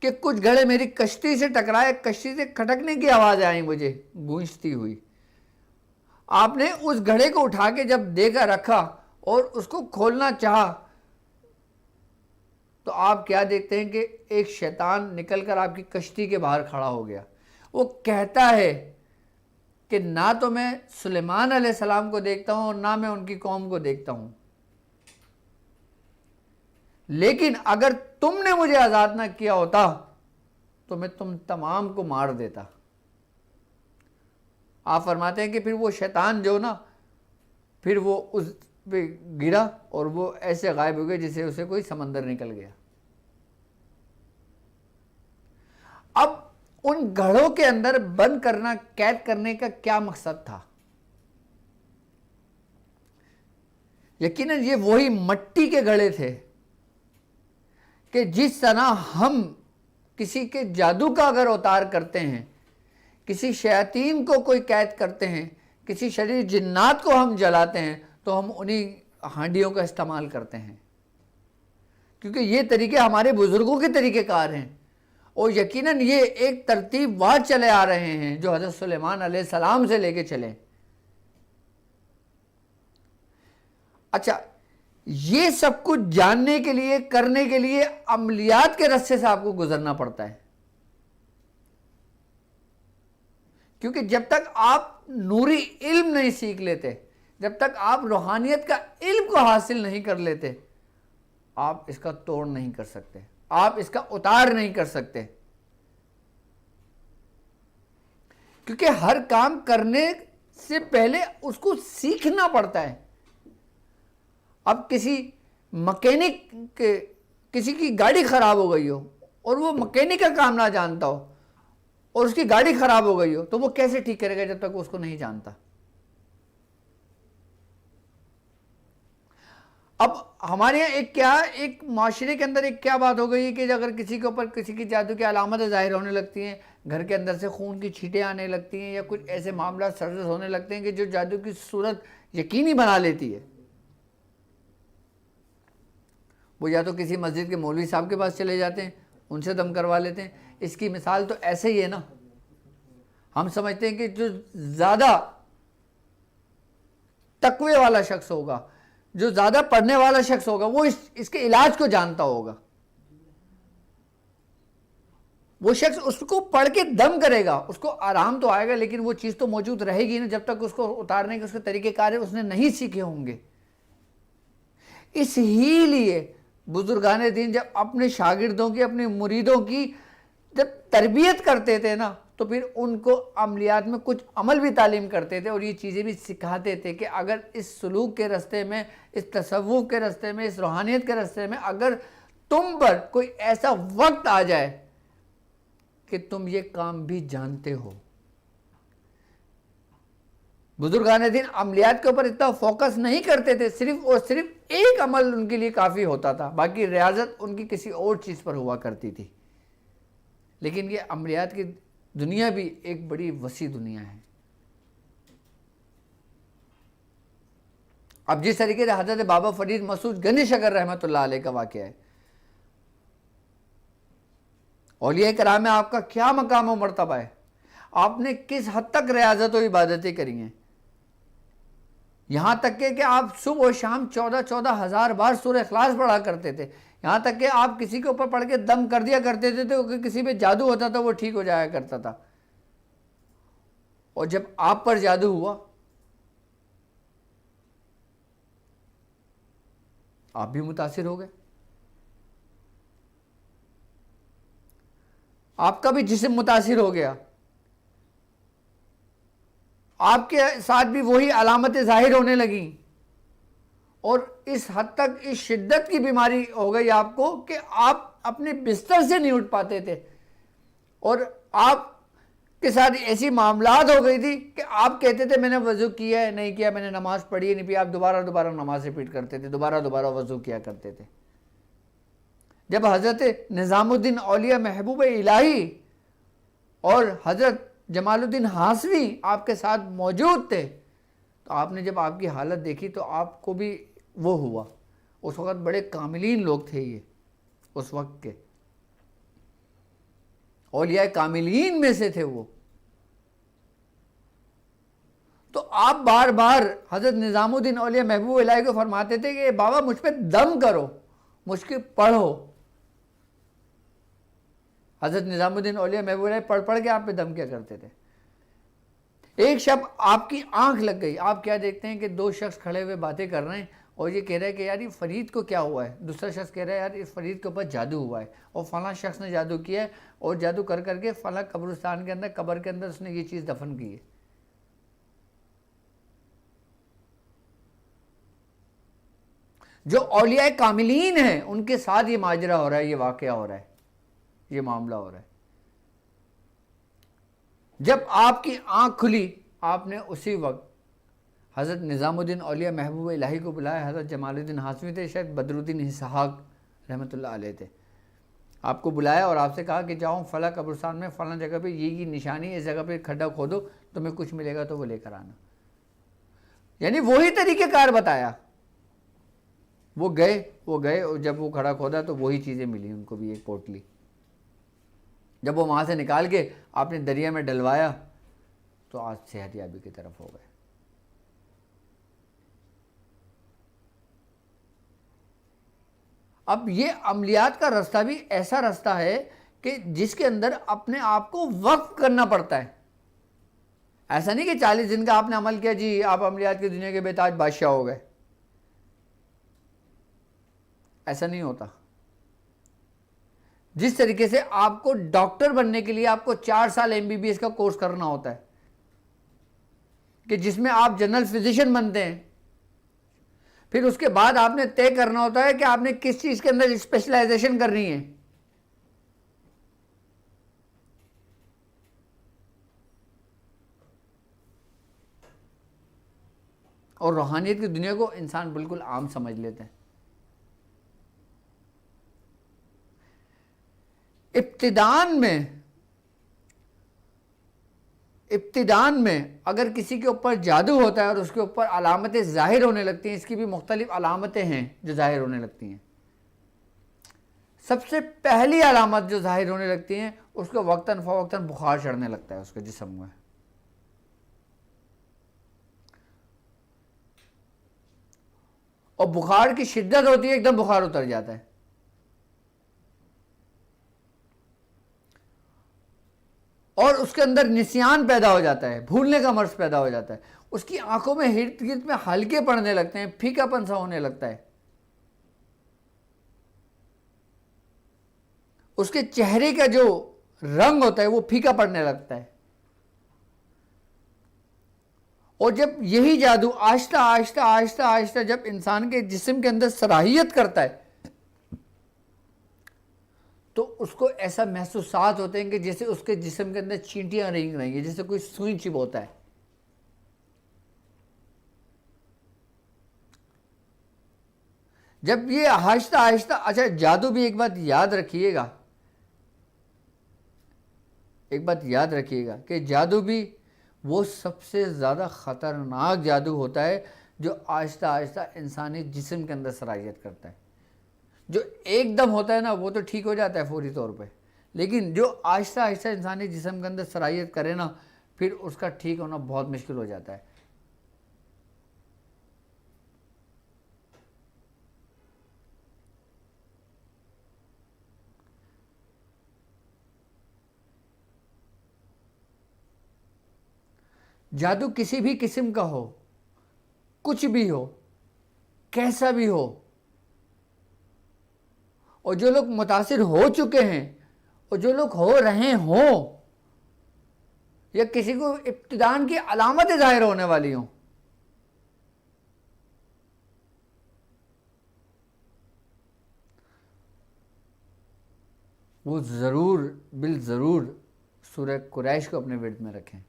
کہ کچھ گھڑے میری کشتی سے ٹکرائے، کشتی سے کھٹکنے کی آواز آئی مجھے گونجتی ہوئی. آپ نے اس گھڑے کو اٹھا کے جب دیکھا رکھا اور اس کو کھولنا چاہا تو آپ کیا دیکھتے ہیں کہ ایک شیطان نکل کر آپ کی کشتی کے باہر کھڑا ہو گیا. وہ کہتا ہے کہ نہ تو میں سلیمان علیہ السلام کو دیکھتا ہوں اور نہ میں ان کی قوم کو دیکھتا ہوں، لیکن اگر تم نے مجھے آزاد نہ کیا ہوتا تو میں تم تمام کو مار دیتا. آپ فرماتے ہیں کہ پھر وہ شیطان جو نا پھر وہ اس پہ گرا اور وہ ایسے غائب ہو گئے جسے اسے کوئی سمندر نکل گیا. اب ان گھڑوں کے اندر بند کرنا، قید کرنے کا کیا مقصد تھا؟ یقیناً یہ وہی مٹی کے گھڑے تھے کہ جس طرح ہم کسی کے جادو کا اگر اوتار کرتے ہیں، کسی شیاطین کو کوئی قید کرتے ہیں، کسی شریر جنات کو ہم جلاتے ہیں، تو ہم انہی ہانڈیوں کا استعمال کرتے ہیں، کیونکہ یہ طریقے ہمارے بزرگوں کے طریقے کار ہیں، اور یقیناً یہ ایک ترتیب وار چلے آ رہے ہیں جو حضرت سلیمان علیہ السلام سے لے کے چلے۔ اچھا، یہ سب کچھ جاننے کے لیے، کرنے کے لیے عملیات کے رستے سے آپ کو گزرنا پڑتا ہے، کیونکہ جب تک آپ نوری علم نہیں سیکھ لیتے، جب تک آپ روحانیت کا علم کو حاصل نہیں کر لیتے، آپ اس کا توڑ نہیں کر سکتے، آپ اس کا اتار نہیں کر سکتے، کیونکہ ہر کام کرنے سے پہلے اس کو سیکھنا پڑتا ہے۔ اب کسی مکینک کسی کی گاڑی خراب ہو گئی ہو اور وہ مکینک کا کام نہ جانتا ہو اور اس کی گاڑی خراب ہو گئی ہو، تو وہ کیسے ٹھیک کرے گا جب تک وہ اس کو نہیں جانتا؟ اب ہمارے یہاں ایک معاشرے کے اندر ایک کیا بات ہو گئی ہے کہ اگر کسی کے اوپر کسی کی جادو کی علامتیں ظاہر ہونے لگتی ہیں، گھر کے اندر سے خون کی چھینٹیں آنے لگتی ہیں، یا کچھ ایسے معاملات سرزد ہونے لگتے ہیں کہ جو جادو کی صورت یقینی بنا لیتی ہے، وہ یا تو کسی مسجد کے مولوی صاحب کے پاس چلے جاتے ہیں، ان سے دم کروا لیتے ہیں۔ اس کی مثال تو ایسے ہی ہے نا، ہم سمجھتے ہیں کہ جو زیادہ تقوی والا شخص ہوگا، جو زیادہ پڑھنے والا شخص ہوگا، وہ اس کے علاج کو جانتا ہوگا، وہ شخص اس کو پڑھ کے دم کرے گا، اس کو آرام تو آئے گا، لیکن وہ چیز تو موجود رہے گی نا جب تک اس کو اتارنے کے اس کے طریقہ کار اس نے نہیں سیکھے ہوں گے۔ اس ہی لیے بزرگان دین جب اپنے شاگردوں کی، اپنے مریدوں کی جب تربیت کرتے تھے نا، تو پھر ان کو عملیات میں کچھ عمل بھی تعلیم کرتے تھے اور یہ چیزیں بھی سکھاتے تھے کہ اگر اس سلوک کے راستے میں، اس تصوف کے راستے میں، اس روحانیت کے راستے میں اگر تم پر کوئی ایسا وقت آ جائے کہ تم یہ کام بھی جانتے ہو۔ بزرگان دین عملیات کے اوپر اتنا فوکس نہیں کرتے تھے، صرف اور صرف ایک عمل ان کے لیے کافی ہوتا تھا، باقی ریاضت ان کی کسی اور چیز پر ہوا کرتی تھی۔ لیکن یہ عملیات کی دنیا بھی ایک بڑی وسیع دنیا ہے۔ اب جس طریقے سے حضرت بابا فرید مسعود گنج شکر رحمۃ اللہ علیہ کا واقعہ ہے، اولیاء کرام میں آپ کا کیا مقام و مرتبہ ہے، آپ نے کس حد تک ریاضت و عبادتیں کری ہیں، یہاں تک کہ آپ صبح و شام 14 ہزار بار سورہ اخلاص پڑھا کرتے تھے، یہاں تک کہ آپ کسی کے اوپر پڑھ کے دم کر دیا کرتے تھے تو کسی پہ جادو ہوتا تھا وہ ٹھیک ہو جایا کرتا تھا، اور جب آپ پر جادو ہوا آپ بھی متاثر ہو گئے، آپ کا بھی جسم متاثر ہو گیا، آپ کے ساتھ بھی وہی علامتیں ظاہر ہونے لگیں، اور اس حد تک اس شدت کی بیماری ہو گئی آپ کو کہ آپ اپنے بستر سے نہیں اٹھ پاتے تھے، اور آپ کے ساتھ ایسی معاملات ہو گئی تھی کہ آپ کہتے تھے میں نے وضو کیا ہے نہیں کیا، میں نے نماز پڑھی ہے نہیں پڑھی، آپ دوبارہ نماز ریپیٹ کرتے تھے، دوبارہ وضو کیا کرتے تھے۔ جب حضرت نظام الدین اولیاء محبوب الہی اور حضرت جمال الدین ہاشمی آپ کے ساتھ موجود تھے تو آپ نے جب آپ کی حالت دیکھی تو آپ کو بھی وہ ہوا۔ اس وقت بڑے کاملین لوگ تھے یہ، اس وقت کے اولیاء کاملین میں سے تھے وہ، تو آپ بار بار حضرت نظام الدین اولیاء محبوب الہی کو فرماتے تھے کہ بابا مجھ پہ دم کرو، مجھ کے پڑھو۔ حضرت نظام الدین اولیاء محبوب الہی پڑھ کے آپ پہ دم کیا کرتے تھے۔ ایک شب آپ کی آنکھ لگ گئی، آپ کیا دیکھتے ہیں کہ دو شخص کھڑے ہوئے باتیں کر رہے ہیں اور یہ کہہ رہا ہے کہ یار یہ فرید کو کیا ہوا ہے، دوسرا شخص کہہ رہا ہے یار اس فرید کے اوپر جادو ہوا ہے اور فلاں شخص نے جادو کیا ہے اور جادو کر کے فلاں قبرستان کے اندر، قبر کے اندر اس نے یہ چیز دفن کی ہے۔ جو اولیاء کاملین ہیں ان کے ساتھ یہ ماجرا ہو رہا ہے، یہ واقعہ ہو رہا ہے، یہ معاملہ ہو رہا ہے۔ جب آپ کی آنکھ کھلی آپ نے اسی وقت حضرت نظام الدین اولیاء محبوب الہی کو بلایا، حضرت جمال الدین ہاشمی تھے، شاید بدر الدین اسحاق رحمۃ اللہ علیہ تھے، آپ کو بلایا اور آپ سے کہا کہ جاؤ فلاں قبرستان میں فلاں جگہ پہ یہ نشانی ہے، اس جگہ پہ کھڈا کھودو، تمہیں کچھ ملے گا تو وہ لے کر آنا. یعنی وہی طریقہ کار بتایا. وہ گئے اور جب وہ کھڑا کھودا تو وہی چیزیں ملی ان کو بھی، ایک پوٹلی. جب وہ وہاں سے نکال کے آپ نے دریا میں ڈلوایا تو آج صحت یابی کی طرف ہو گئے. اب یہ عملیات کا رستہ بھی ایسا رستہ ہے کہ جس کے اندر اپنے آپ کو وقف کرنا پڑتا ہے. ایسا نہیں کہ 40 دن کا آپ نے عمل کیا جی آپ عملیات کی دنیا کے بے تاج بادشاہ ہو گئے، ایسا نہیں ہوتا. جس طریقے سے آپ کو ڈاکٹر بننے کے لیے آپ کو 4 سال MBBS کا کورس کرنا ہوتا ہے کہ جس میں آپ جنرل فزیشین بنتے ہیں، پھر اس کے بعد آپ نے طے کرنا ہوتا ہے کہ آپ نے کس چیز کے اندر اسپیشلائزیشن کرنی ہے. اور روحانیت کی دنیا کو انسان بالکل عام سمجھ لیتے ہیں. ابتدان میں اگر کسی کے اوپر جادو ہوتا ہے اور اس کے اوپر علامتیں ظاہر ہونے لگتی ہیں، اس کی بھی مختلف علامتیں ہیں جو ظاہر ہونے لگتی ہیں. سب سے پہلی علامت جو ظاہر ہونے لگتی ہیں اس کو وقتاً فوقتاً بخار چڑھنے لگتا ہے اس کے جسم میں. اور بخار کی شدت ہوتی ہے، ایک دم بخار اتر جاتا ہے. اور اس کے اندر نسیان پیدا ہو جاتا ہے، بھولنے کا مرض پیدا ہو جاتا ہے. اس کی آنکھوں میں ارد گرد میں ہلکے پڑنے لگتے ہیں، پھیکا پن سا ہونے لگتا ہے. اس کے چہرے کا جو رنگ ہوتا ہے وہ پھیکا پڑنے لگتا ہے. اور جب یہی جادو آہستہ آہستہ آہستہ آہستہ جب انسان کے جسم کے اندر صلاحیت کرتا ہے تو اس کو ایسا محسوسات ہوتے ہیں کہ جیسے اس کے جسم کے اندر چینٹیاں رینگ رہی ہیں، جیسے کوئی سوئی چبوتا ہے. جب یہ آہستہ آہستہ، اچھا جادو بھی ایک بات یاد رکھیے گا کہ جادو بھی وہ سب سے زیادہ خطرناک جادو ہوتا ہے جو آہستہ آہستہ انسانی جسم کے اندر صلاحیت کرتا ہے. جو ایک دم ہوتا ہے نا وہ تو ٹھیک ہو جاتا ہے فوری طور پہ، لیکن جو آہستہ آہستہ انسانی جسم کے اندر صلاحیت کرے نا پھر اس کا ٹھیک ہونا بہت مشکل ہو جاتا ہے. جادو کسی بھی قسم کا ہو، کچھ بھی ہو، کیسا بھی ہو، اور جو لوگ متاثر ہو چکے ہیں اور جو لوگ ہو رہے ہوں یا کسی کو ابتدان کی علامتیں ظاہر ہونے والی ہوں، وہ بالضرور سورہ قریش کو اپنے ورد میں رکھیں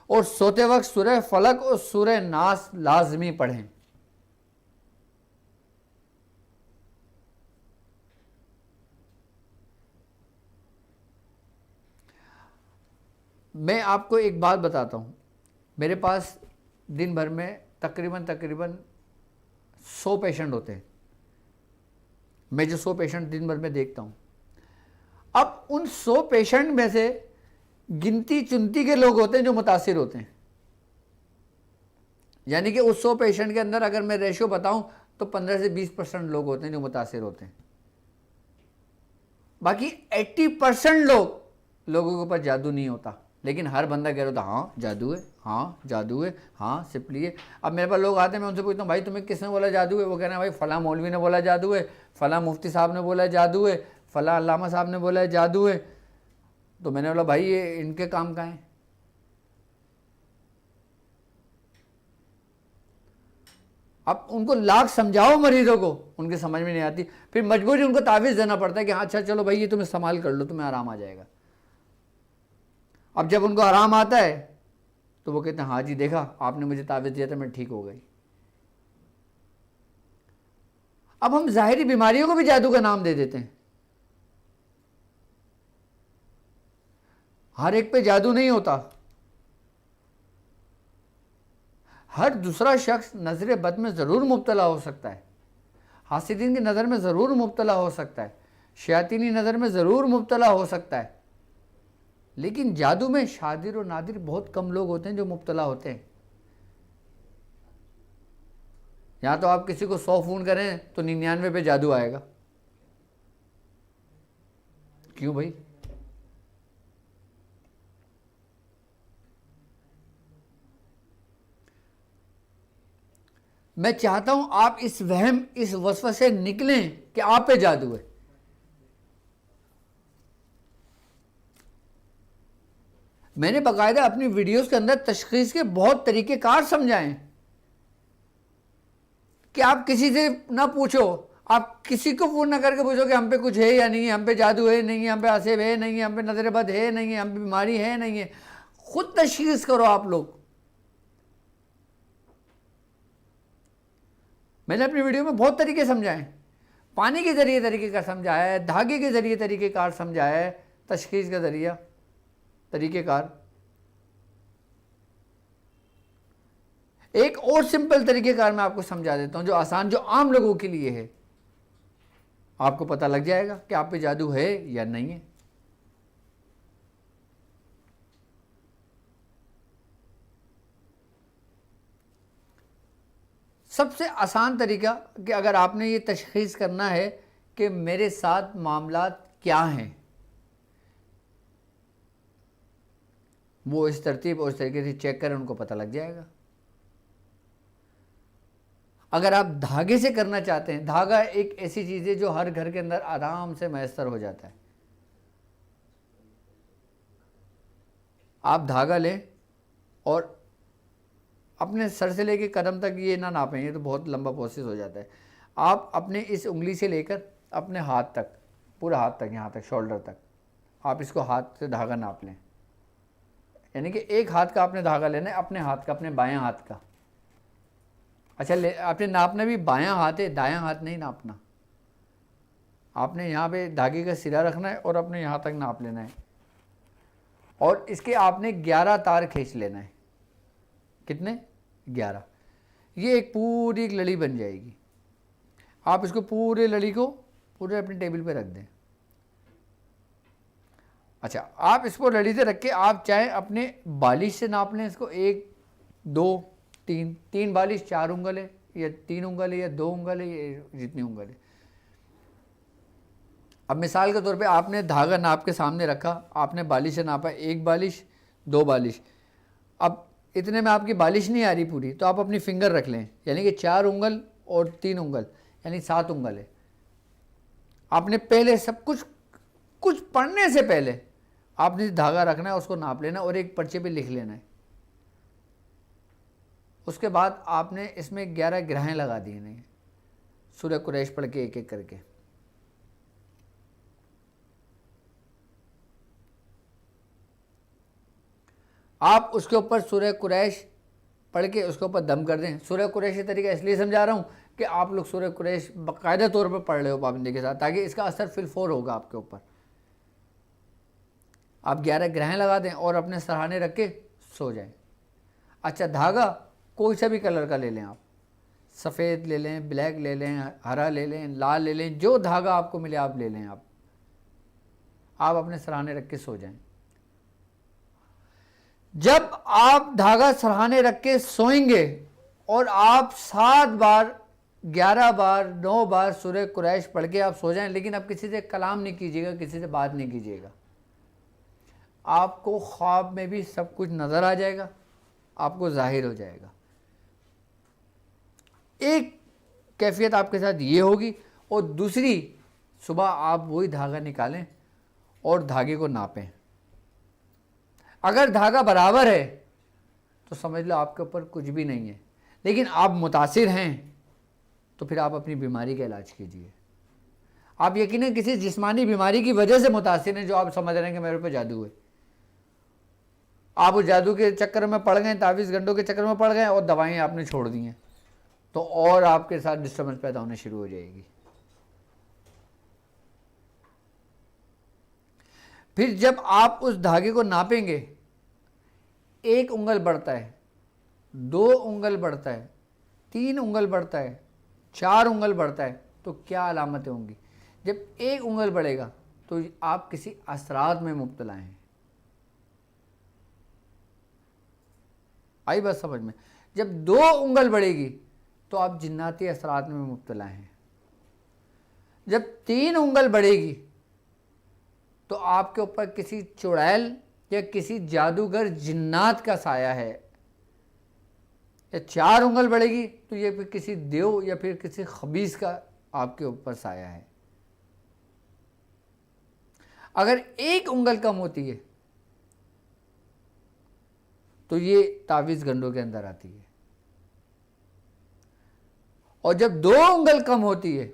اور سوتے وقت سورہ فلق اور سورہ ناس لازمی پڑھیں. میں آپ کو ایک بات بتاتا ہوں، میرے پاس دن بھر میں تقریباً 100 پیشنٹ ہوتے ہیں. میں جو 100 پیشنٹ دن بھر میں دیکھتا ہوں، اب ان 100 پیشنٹ میں سے گنتی چنتی کے لوگ ہوتے ہیں جو متاثر ہوتے ہیں. یعنی کہ اس 100 پیشنٹ کے اندر اگر میں ریشو بتاؤں تو 15 سے 20% لوگ ہوتے ہیں جو متاثر ہوتے ہیں. باقی 80% لوگوں کے اوپر جادو نہیں ہوتا، لیکن ہر بندہ کہہ رہا تھا ہاں جادو ہے، ہاں جادو ہے، ہاں سپلی ہے. اب میرے پاس لوگ آتے ہیں، میں ان سے پوچھتا ہوں بھائی تمہیں کس نے بولا جادو ہے؟ وہ کہہ رہے ہیں بھائی فلاں مولوی نے بولا جادو ہے، فلاں مفتی صاحب نے بولا جادو ہے، فلاں علامہ صاحب نے بولا جادو ہے. تو میں نے بولا بھائی یہ ان کے کام کہاں ہیں؟ اب ان کو لاکھ سمجھاؤ مریضوں کو، ان کے سمجھ میں نہیں آتی، پھر مجبوری ان کو تعویذ دینا پڑتا ہے کہ ہاں اچھا چلو بھائی یہ تم استعمال کر لو، تمہیں آرام آ جائے گا. اب جب ان کو آرام آتا ہے تو وہ کہتے ہیں ہاں جی دیکھا آپ نے مجھے تعویذ دیا تھا میں ٹھیک ہو گئی. اب ہم ظاہری بیماریوں کو بھی جادو کا نام دے دیتے ہیں. ہر ایک پہ جادو نہیں ہوتا. ہر دوسرا شخص نظر بد میں ضرور مبتلا ہو سکتا ہے, حاسدین کی نظر میں ضرور مبتلا ہو سکتا ہے, شیاطینی نظر میں ضرور مبتلا ہو سکتا ہے, لیکن جادو میں شادر و نادر بہت کم لوگ ہوتے ہیں جو مبتلا ہوتے ہیں. یہاں تو آپ کسی کو 100 فون کریں تو 99 پہ جادو آئے گا. کیوں بھائی؟ میں چاہتا ہوں آپ اس وہم اس وسوسے سے نکلیں کہ آپ پہ جادو ہے. میں نے باقاعدہ اپنی ویڈیوز کے اندر تشخیص کے بہت طریقہ کار سمجھائیں کہ آپ کسی سے نہ پوچھو, آپ کسی کو فون نہ کر کے پوچھو کہ ہم پہ کچھ ہے یا نہیں ہے, ہم پہ جادو ہے نہیں ہے, ہم پہ حسد ہے نہیں ہے, ہم پہ نظر بد ہے نہیں ہے, ہم پہ بیماری ہے نہیں ہے. خود تشخیص کرو آپ لوگ. میں نے اپنی ویڈیو میں بہت طریقے سمجھائے, پانی کے ذریعے طریقے کار سمجھایا ہے, دھاگے کے ذریعے طریقہ کار سمجھایا ہے, تشخیص کا ذریعہ طریقہ کار. ایک اور سمپل طریقہ کار میں آپ کو سمجھا دیتا ہوں جو آسان, جو عام لوگوں کے لیے ہے. آپ کو پتہ لگ جائے گا کہ آپ پہ جادو ہے یا نہیں ہے. سب سے آسان طریقہ کہ اگر آپ نے یہ تشخیص کرنا ہے کہ میرے ساتھ معاملات کیا ہیں, وہ اس ترتیب اور اس طریقے سے چیک کریں, ان کو پتہ لگ جائے گا. اگر آپ دھاگے سے کرنا چاہتے ہیں, دھاگا ایک ایسی چیز ہے جو ہر گھر کے اندر آرام سے میسر ہو جاتا ہے. آپ دھاگا لیں اور اپنے سر سے لے کے قدم تک یہ نہ ناپیں, یہ تو بہت لمبا پروسیس ہو جاتا ہے. آپ اپنے اس انگلی سے لے کر اپنے ہاتھ تک, پورا ہاتھ تک, یہاں تک شولڈر تک, آپ اس کو ہاتھ سے دھاگا ناپ لیں. یعنی کہ ایک ہاتھ کا آپ نے دھاگا لینا ہے, اپنے ہاتھ کا, اپنے بائیں ہاتھ کا. اچھا آپ نے ناپنا بھی بایاں ہاتھ ہے, دایاں ہاتھ نہیں ناپنا. آپ نے یہاں پہ دھاگے کا سرا رکھنا ہے اور اپنے یہاں تک ناپ لینا ہے, اور اس کے آپ نے 11 تار کھینچ لینا ہے. کتنے؟ 11. یہ ایک پوری ایک لڑی بن جائے گی. آپ اس کو پورے لڑی کو پورے اپنے ٹیبل پہ رکھ دیں. اچھا آپ اس کو لڑی سے رکھ کے آپ چاہیں اپنے بالش سے ناپ لیں اس کو, 1 2 3, 3 بالش 4 انگل ہے یا 3 انگل ہے یا 2 انگل ہے یا جتنی انگل ہے. اب مثال کے طور پہ آپ نے دھاگا ناپ کے سامنے رکھا, آپ نے بالش سے ناپا 1 بالش 2 بالش. اب اتنے میں آپ کی بالش نہیں آ رہی پوری, تو آپ اپنی فنگر رکھ لیں, یعنی کہ 4 انگل اور 3 انگل یعنی 7 انگل ہے. آپ نے پہلے سب کچھ پڑھنے سے پہلے آپ نے دھاگا رکھنا ہے, اس کو ناپ لینا اور ایک پرچے پہ لکھ لینا ہے. اس کے بعد آپ نے اس میں 11 گرہیں لگا دینے ہیں, سورہ قریش پڑھ کے ایک ایک کر کے. آپ اس کے اوپر سورہ قریش پڑھ کے اس کے اوپر دم کر دیں. سورہ قریش کا طریقہ اس لیے سمجھا رہا ہوں کہ آپ لوگ سورہ قریش باقاعدہ طور پر پڑھ رہے ہو پابندی کے ساتھ, تاکہ اس کا اثر فی الفور ہوگا آپ کے اوپر. آپ 11 گرہیں لگا دیں اور اپنے سرہانے رکھ کے سو جائیں. اچھا دھاگا کوئی سا بھی کلر کا لے لیں, آپ سفید لے لیں, بلیک لے لیں, ہرا لے لیں, لال لے لیں, جو دھاگا آپ کو ملے آپ لے لیں. آپ اپنے سرہانے رکھ کے سو جائیں. جب آپ دھاگا سرہانے رکھ کے سوئیں گے اور آپ 7 بار 11 بار 9 بار سورہ قریش پڑھ کے آپ سو جائیں, لیکن اب کسی سے کلام نہیں کیجیے گا, کسی سے بات نہیں کیجیے گا. آپ کو خواب میں بھی سب کچھ نظر آ جائے گا, آپ کو ظاہر ہو جائے گا. ایک کیفیت آپ کے ساتھ یہ ہوگی, اور دوسری صبح آپ وہی دھاگا نکالیں اور دھاگے کو ناپیں. اگر دھاگا برابر ہے تو سمجھ لو آپ کے اوپر کچھ بھی نہیں ہے, لیکن آپ متاثر ہیں تو پھر آپ اپنی بیماری کا علاج کیجیے. آپ یقیناً کسی جسمانی بیماری کی وجہ سے متاثر ہیں جو آپ سمجھ رہے ہیں کہ میرے پہ جادو ہے. آپ اس جادو کے چکر میں پڑ گئے، تعویذ گنڈوں کے چکر میں پڑ گئے اور دوائیں آپ نے چھوڑ دی ہیں، تو اور آپ کے ساتھ ڈسٹربنس پیدا ہونے شروع ہو جائے گی۔ پھر جب آپ اس دھاگے کو ناپیں گے، 1 انگل بڑھتا ہے، 2 انگل بڑھتا ہے، 3 انگل بڑھتا ہے، 4 انگل بڑھتا ہے، تو کیا علامتیں ہوں گی؟ جب 1 انگل بڑھے گا تو آپ کسی اثرات میں مبتلا ہیں۔ آئی بات سمجھ میں؟ جب 2 انگل بڑھے گی تو آپ جناتی اثرات میں مبتلا ہیں۔ جب 3 انگل بڑھے گی تو آپ کے اوپر کسی چڑیل یا کسی جادوگر جنات کا سایہ ہے، یا 4 انگل بڑھے گی تو یہ پھر کسی دیو یا پھر کسی خبیث کا آپ کے اوپر سایہ ہے۔ اگر 1 انگل کم ہوتی ہے تو یہ تعویذ گنڈوں کے اندر آتی ہے، اور جب 2 انگل کم ہوتی ہے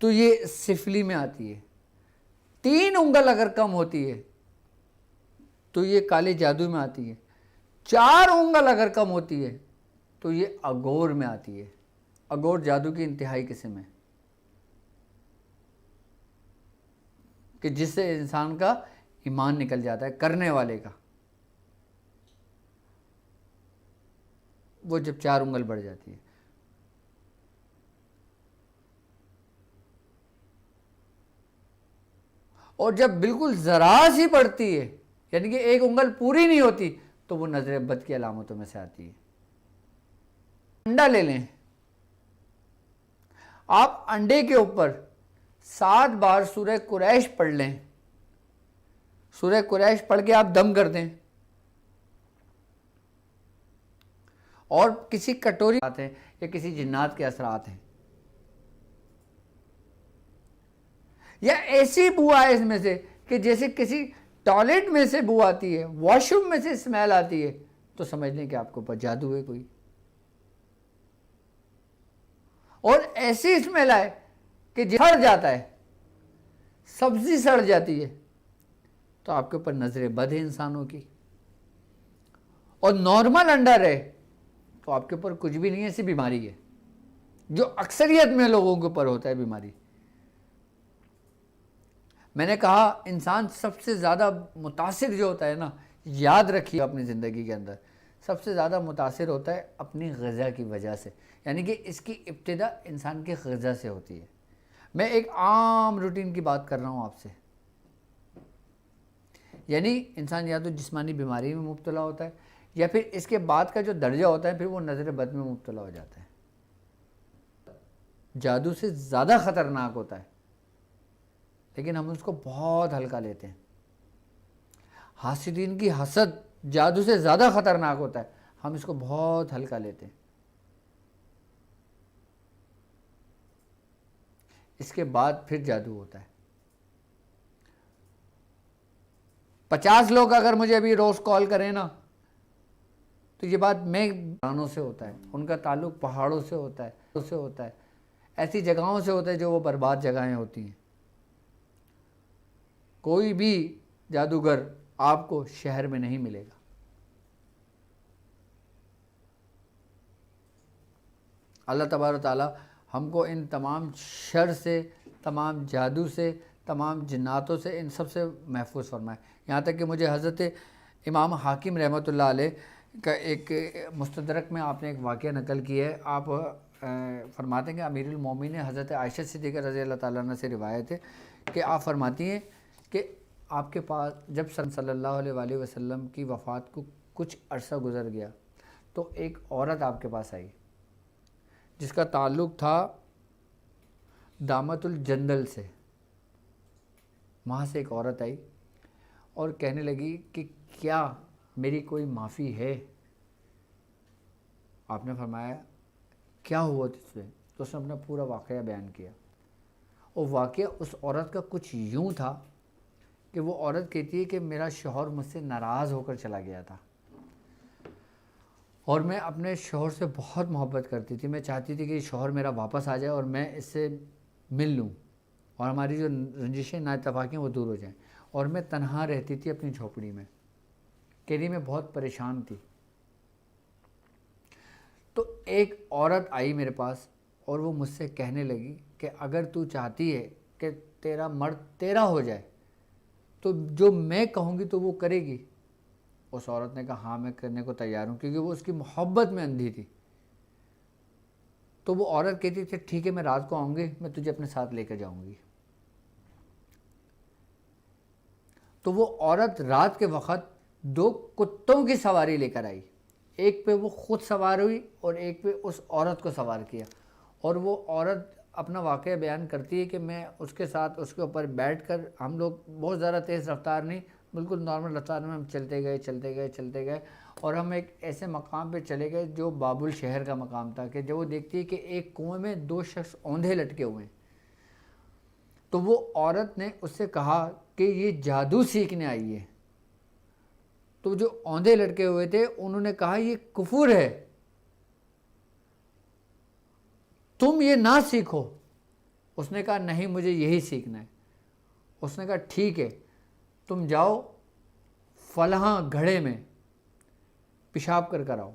تو یہ سفلی میں آتی ہے، 3 انگل اگر کم ہوتی ہے تو یہ کالے جادو میں آتی ہے، 4 انگل اگر کم ہوتی ہے تو یہ اگور میں آتی ہے۔ اگور جادو کی انتہائی قسم ہے کہ جس سے انسان کا ایمان نکل جاتا ہے، کرنے والے کا، وہ جب 4 انگل بڑھ جاتی ہے۔ اور جب بالکل ذرا سی پڑتی ہے، یعنی کہ 1 انگل پوری نہیں ہوتی، تو وہ نظر بد کی علامتوں میں سے آتی ہے۔ انڈا لے لیں، آپ انڈے کے اوپر 7 بار سورہ قریش پڑھ لیں، سورہ قریش پڑھ کے آپ دم کر دیں، اور کسی کٹوری آتے ہیں یا کسی جنات کے اثرات ہیں، یا ایسی بو آئے اس میں سے کہ جیسے کسی ٹوائلٹ میں سے بو آتی ہے، واش روم میں سے اسمیل آتی ہے، تو سمجھ لیں کہ آپ کے اوپر جادو ہے کوئی۔ اور ایسی اسمیل آئے کہ سڑ جاتا ہے، سبزی سڑ جاتی ہے، تو آپ کے اوپر نظر بد ہے انسانوں کی۔ اور نارمل انڈا رہے تو آپ کے اوپر کچھ بھی نہیں ہے، ایسی بیماری ہے جو اکثریت میں لوگوں کے اوپر ہوتا ہے بیماری۔ میں نے کہا انسان سب سے زیادہ متاثر جو ہوتا ہے نا، یاد رکھیے اپنی زندگی کے اندر، سب سے زیادہ متاثر ہوتا ہے اپنی غذا کی وجہ سے، یعنی کہ اس کی ابتدا انسان کی غذا سے ہوتی ہے۔ میں ایک عام روٹین کی بات کر رہا ہوں آپ سے، یعنی انسان یا تو جسمانی بیماری میں مبتلا ہوتا ہے، یا پھر اس کے بعد کا جو درجہ ہوتا ہے پھر وہ نظر بد میں مبتلا ہو جاتا ہے۔ جادو سے زیادہ خطرناک ہوتا ہے، لیکن ہم اس کو بہت ہلکا لیتے ہیں۔ حاسدین کی حسد جادو سے زیادہ خطرناک ہوتا ہے، ہم اس کو بہت ہلکا لیتے ہیں۔ اس کے بعد پھر جادو ہوتا ہے۔ 50 لوگ اگر مجھے ابھی روز کال کریں نا، تو یہ بات میں پہاڑوں سے ہوتا ہے، ان کا تعلق پہاڑوں سے ہوتا ہے، ایسی جگہوں سے ہوتا ہے جو وہ برباد جگہیں ہوتی ہیں۔ کوئی بھی جادوگر آپ کو شہر میں نہیں ملے گا۔ اللہ تبارک و تعالی ہم کو ان تمام شر سے، تمام جادو سے، تمام جناتوں سے، ان سب سے محفوظ فرمائے۔ یہاں تک کہ مجھے حضرت امام حاکم رحمۃ اللہ علیہ کا ایک مستدرک میں آپ نے ایک واقعہ نقل کیا ہے۔ آپ فرماتے ہیں کہ امیر المومنین حضرت عائشہ صدیقہ رضی اللہ تعالیٰ عنہ سے روایت ہے کہ آپ فرماتی ہیں کہ آپ کے پاس جب صلی اللہ علیہ وآلہ وسلم کی وفات کو کچھ عرصہ گزر گیا تو ایک عورت آپ کے پاس آئی جس کا تعلق تھا دامت الجندل سے۔ وہاں سے ایک عورت آئی اور کہنے لگی کہ کیا میری کوئی معافی ہے؟ آپ نے فرمایا کیا ہوا تجھ سے؟ تو اس نے اپنا پورا واقعہ بیان کیا، اور واقعہ اس عورت کا کچھ یوں تھا کہ وہ عورت کہتی ہے کہ میرا شوہر مجھ سے ناراض ہو کر چلا گیا تھا، اور میں اپنے شوہر سے بہت محبت کرتی تھی، میں چاہتی تھی کہ یہ شوہر میرا واپس آ جائے اور میں اس سے مل لوں اور ہماری جو رنجشیں نا اتفاقیاں وہ دور ہو جائیں۔ اور میں تنہا رہتی تھی اپنی جھوپڑی میں. کہہ رہی میں بہت پریشان تھی. تو ایک عورت آئی میرے پاس اور وہ مجھ سے کہنے لگی کہ اگر تو چاہتی ہے کہ تیرا مرد تیرا ہو جائے تو جو میں کہوں گی تو وہ کرے گی. اس عورت نے کہا ہاں میں کرنے کو تیار ہوں، کیونکہ وہ اس کی محبت میں اندھی تھی. تو وہ عورت کہتی تھی ٹھیک ہے میں رات کو آؤں گی، میں تجھے اپنے ساتھ لے کر جاؤں گی. تو وہ عورت رات کے وقت 2 کتوں کی سواری لے کر آئی. ایک پہ وہ خود سوار ہوئی اور ایک پہ اس عورت کو سوار کیا. اور وہ عورت اپنا واقعہ بیان کرتی ہے کہ میں اس کے ساتھ اس کے اوپر بیٹھ کر، ہم لوگ بہت زیادہ تیز رفتار نہیں، بالکل نارمل رفتار میں ہم چلتے گئے اور ہم ایک ایسے مقام پہ چلے گئے جو بابل شہر کا مقام تھا، کہ جب وہ دیکھتی ہے کہ ایک کنویں میں 2 شخص اوندھے لٹکے ہوئے ہیں. تو وہ عورت نے اس سے کہا کہ یہ جادو سیکھنے آئی ہے. تو جو اوندھے لٹکے ہوئے تھے انہوں نے کہا یہ کفر ہے، تم یہ نہ سیکھو. اس نے کہا نہیں مجھے یہی سیکھنا ہے. اس نے کہا ٹھیک ہے تم جاؤ فلاں گھڑے میں پیشاب کر آؤ.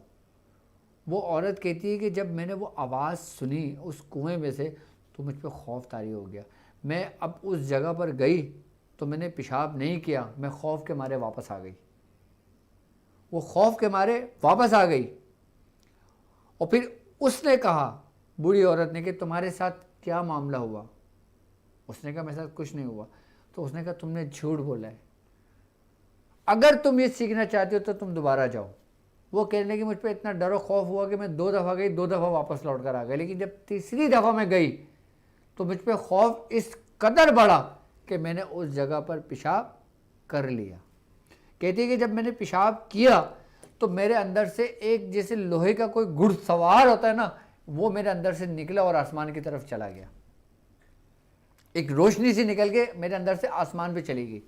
وہ عورت کہتی ہے کہ جب میں نے وہ آواز سنی اس کنویں میں سے تو مجھ پہ خوف طاری ہو گیا. میں اب اس جگہ پر گئی تو میں نے پیشاب نہیں کیا، میں خوف کے مارے واپس آ گئی. وہ خوف کے مارے واپس آ گئی. اور پھر اس نے کہا بوڑھی عورت نے کہ تمہارے ساتھ کیا معاملہ ہوا؟ اس نے کہا میرے ساتھ کچھ نہیں ہوا. تو اس نے کہا تم نے جھوٹ بولا ہے، اگر تم یہ سیکھنا چاہتے ہو تو تم دوبارہ جاؤ. وہ کہنے کہ مجھ پہ اتنا ڈر و خوف ہوا کہ میں 2 دفعہ گئی، 2 دفعہ واپس لوٹ کر آ گئی، لیکن جب تیسری دفعہ میں گئی تو مجھ پہ خوف اس قدر بڑھا کہ میں نے اس جگہ پر پیشاب کر لیا. کہتی ہے کہ جب میں نے پیشاب کیا تو میرے اندر سے ایک جیسے لوہے کا کوئی گھڑ سوار ہوتا ہے نا، وہ میرے اندر سے نکلا اور آسمان کی طرف چلا گیا. ایک روشنی سی نکل کے میرے اندر سے آسمان پہ چلی گئی.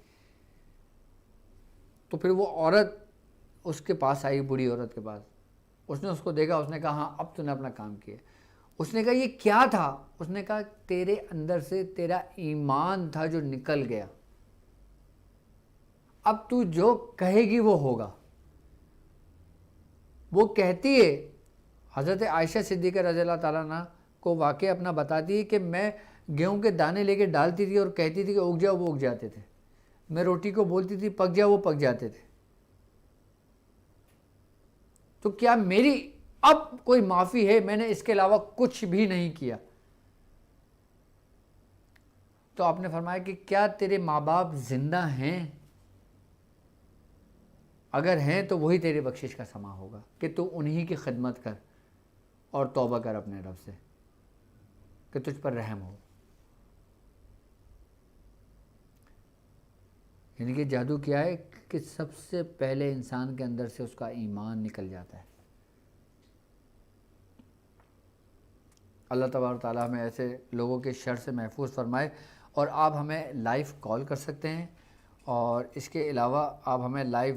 تو پھر وہ عورت اس کے پاس آئی، بوڑھی عورت کے پاس. اس نے اس کو دیکھا، اس نے کہا ہاں اب تو نے اپنا کام کیا. اس نے کہا یہ کیا تھا؟ اس نے کہا تیرے اندر سے تیرا ایمان تھا جو نکل گیا، اب تو جو کہے گی وہ ہوگا. وہ کہتی ہے حضرت عائشہ صدیقہ رضی اللہ تعالیٰ عنہ کو واقعہ اپنا بتاتی ہے کہ میں گیہوں کے دانے لے کے ڈالتی تھی اور کہتی تھی کہ اگ جاؤ، وہ اگ جاتے تھے. میں روٹی کو بولتی تھی پک جاؤ، وہ پک جاتے تھے. تو کیا میری اب کوئی معافی ہے؟ میں نے اس کے علاوہ کچھ بھی نہیں کیا. تو آپ نے فرمایا کہ کیا تیرے ماں باپ زندہ ہیں؟ اگر ہیں تو وہی تیری بخشش کا سما ہوگا کہ تو انہی کی خدمت کر اور توبہ کر اپنے رب سے کہ تجھ پر رحم ہو. یعنی کہ جادو کیا ہے کہ سب سے پہلے انسان کے اندر سے اس کا ایمان نکل جاتا ہے. اللہ تبارک تعالیٰ ہمیں ایسے لوگوں کے شر سے محفوظ فرمائے. اور آپ ہمیں لائیو کال کر سکتے ہیں، اور اس کے علاوہ آپ ہمیں لائیو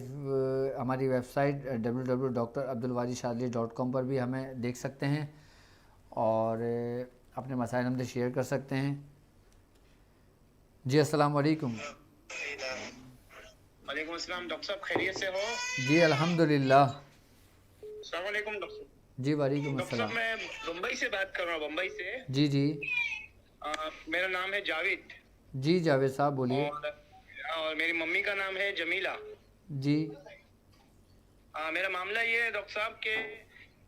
ہماری ویب سائٹ www.drabdulwajidshadili.com پر بھی ہمیں دیکھ سکتے ہیں اور اپنے مسائل ہم سے شیئر کر سکتے ہیں. جی السلام علیکم. وعلیکم السلام ڈاکٹر صاحب، خیریت سے ہو؟ جی الحمدللہ. السلام علیکم ڈاکٹر صاحب. جی وعلیکم ڈاکٹر صاحب السلام. میں بمبئی سے بات کر رہا ہوں، بمبئی سے. جی جی میرا نام ہے جاوید. جی جاوید صاحب بولیے. اور میری ممی کا نام ہے جمیلہ. جی میرا معاملہ یہ ہے ڈاکٹر صاحب کہ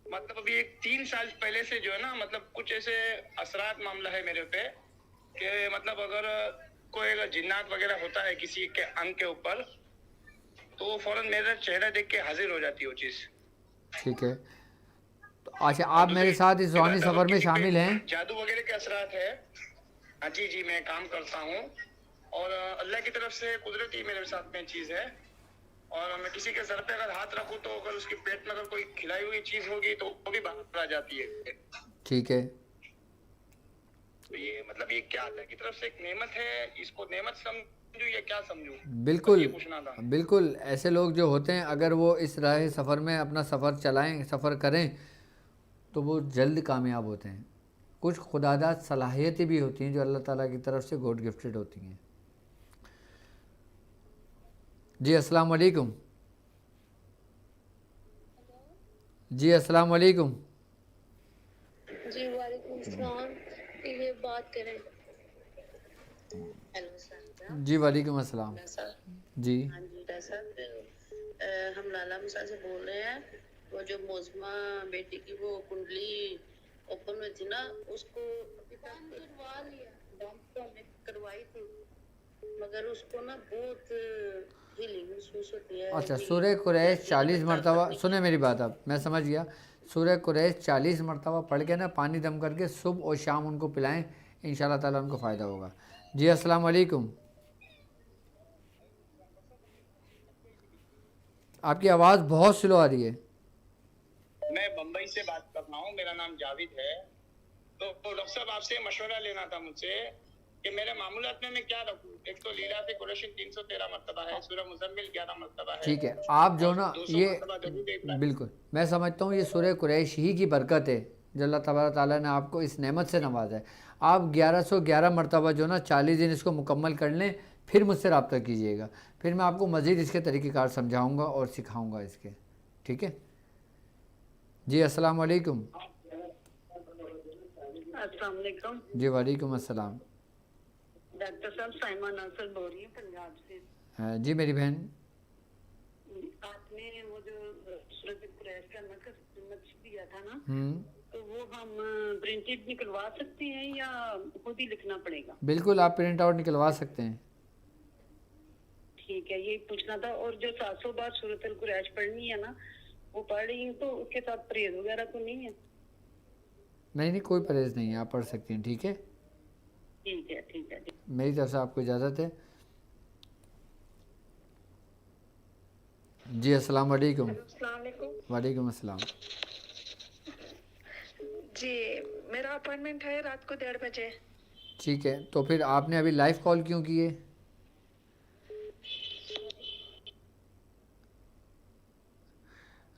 مطلب ابھی 3 سال پہلے سے جو ہے نا، مطلب کچھ ایسے اثرات معاملہ ہے میرے پہ کہ مطلب اگر کوئی جنات وغیرہ ہوتا ہے کسی کے انگ کے اوپر تو وہ فوراً میرا چہرہ دیکھ کے حاضر ہو جاتی ہے وہ چیز. ٹھیک ہے. تو اچھا آپ میرے ساتھ اس روحانی سفر میں شامل ہیں؟ جادو وغیرہ کے اثرات ہے. ہاں جی جی میں کام کرتا ہوں اور اللہ کی طرف سے قدرتی میرے ساتھ میں چیز ہے. اور میں کسی کے سر پہ اگر ہاتھ رکھوں تو اگر اس کے پیٹ میں اگر کوئی کھلائی ہوئی چیز ہوگی تو وہ بھی باہر آ جاتی ہے. ٹھیک ہے. تو یہ مطلب یہ کیا اللہ کی طرف سے ایک نعمت ہے، اس کو نعمت سمجھوں یا کیا سمجھوں؟ بالکل یہ پوچھنا تھا. بالکل. ایسے لوگ جو ہوتے ہیں اگر وہ اس راہ سفر میں اپنا سفر چلائیں، سفر کریں تو وہ جلد کامیاب ہوتے ہیں. کچھ خداداد صلاحیتیں بھی ہوتی ہیں جو اللہ تعالیٰ کی طرف سے گاڈ گفٹڈ ہوتی ہیں. جی السلام علیکم. جی السلام علیکم. جی وعلیکم السلام. یہ بات کریں. Hello sir. جی وعلیکم السلام. جی ہاں جی ڈاکٹر صاحب ہم لالا مسا سے بول رہے ہیں. وہ جو موسمہ بیٹی کی وہ کنڈلی اوپن ہوئی تھی نا, اس کو ابھی تک کروا لیا. ڈمپ تو ہم نے کروائی تھی مگر اس کو نا بہت ہیلنگ محسوس ہوتی ہے. اچھا, سورہ قریش 40 مرتبہ, سنیں میری بات اب, میں سمجھ گیا. سورہ قریش 40 مرتبہ پڑھ کے نا پانی دم کر کے صبح اور شام ان کو پلائیں, انشاءاللہ تعالیٰ ان کو فائدہ ہوگا. جی السلام علیکم. آپ کی آواز بہت سلو آ رہی ہے. میں بمبئی سے بات کر رہا ہوں, میرا نام جاوید ہے. تو ڈاکٹر صاحب آپ سے مشورہ لینا تھا مجھ سے کہ میرے معمولات میں کیا رکھوں. ایک تو لیلا سے قریش 313 مرتبہ ہے, سورہ مزمل 11 مرتبہ ہے. ٹھیک ہے, آپ جو نا 200 یہ مرتبہ ضرور دیکھنا ہے. بالکل میں سمجھتا ہوں یہ سورہ قریش ہی کی برکت ہے جو اللہ تبارک تعالیٰ نے آپ کو اس نعمت سے نوازا ہے. آپ 1111 مرتبہ جو نا 40 دن اس کو مکمل کر لیں, پھر مجھ سے رابطہ کیجئے گا, پھر میں آپ کو مزید اس کے طریقہ کار سمجھاؤں گا اور سکھاؤں گا اس کے. ٹھیک ہے. جی السلام علیکم. السلام علیکم. جی وعلیکم السلام. ڈاکٹر صاحب سائمہ ناصر بول رہی ہوں پنجاب سے. جی میری بہن, آپ نے وہ جو سورۃ قریش کا نقش دیا تھا نا, تو وہ ہم پرنٹڈ نکلوا سکتے ہیں یا خود ہی لکھنا پڑے گا؟ بالکل آپ پرنٹ آؤٹ نکلوا سکتے ہیں. ٹھیک ہے, یہ پوچھنا تھا. اور جو 700 بار سورۃ القریش پڑھنی ہے نا, وہ پڑھ رہی ہوں, تو اس کے ساتھ پرہیز وغیرہ تو نہیں ہے؟ نہیں کوئی پرہیز نہیں ہے, آپ پڑھ سکتی ہیں. ٹھیک ہے, ٹھیک ہے. ٹھیک ہے. میری طرف سے آپ کو اجازت ہے. جی السلام علیکم. السلام علیکم. وعلیکم السلام. جی میرا اپوائنٹمنٹ ہے رات کو 1:30 بجے. ٹھیک ہے, تو پھر آپ نے ابھی لائیو کال کیوں کی ہے؟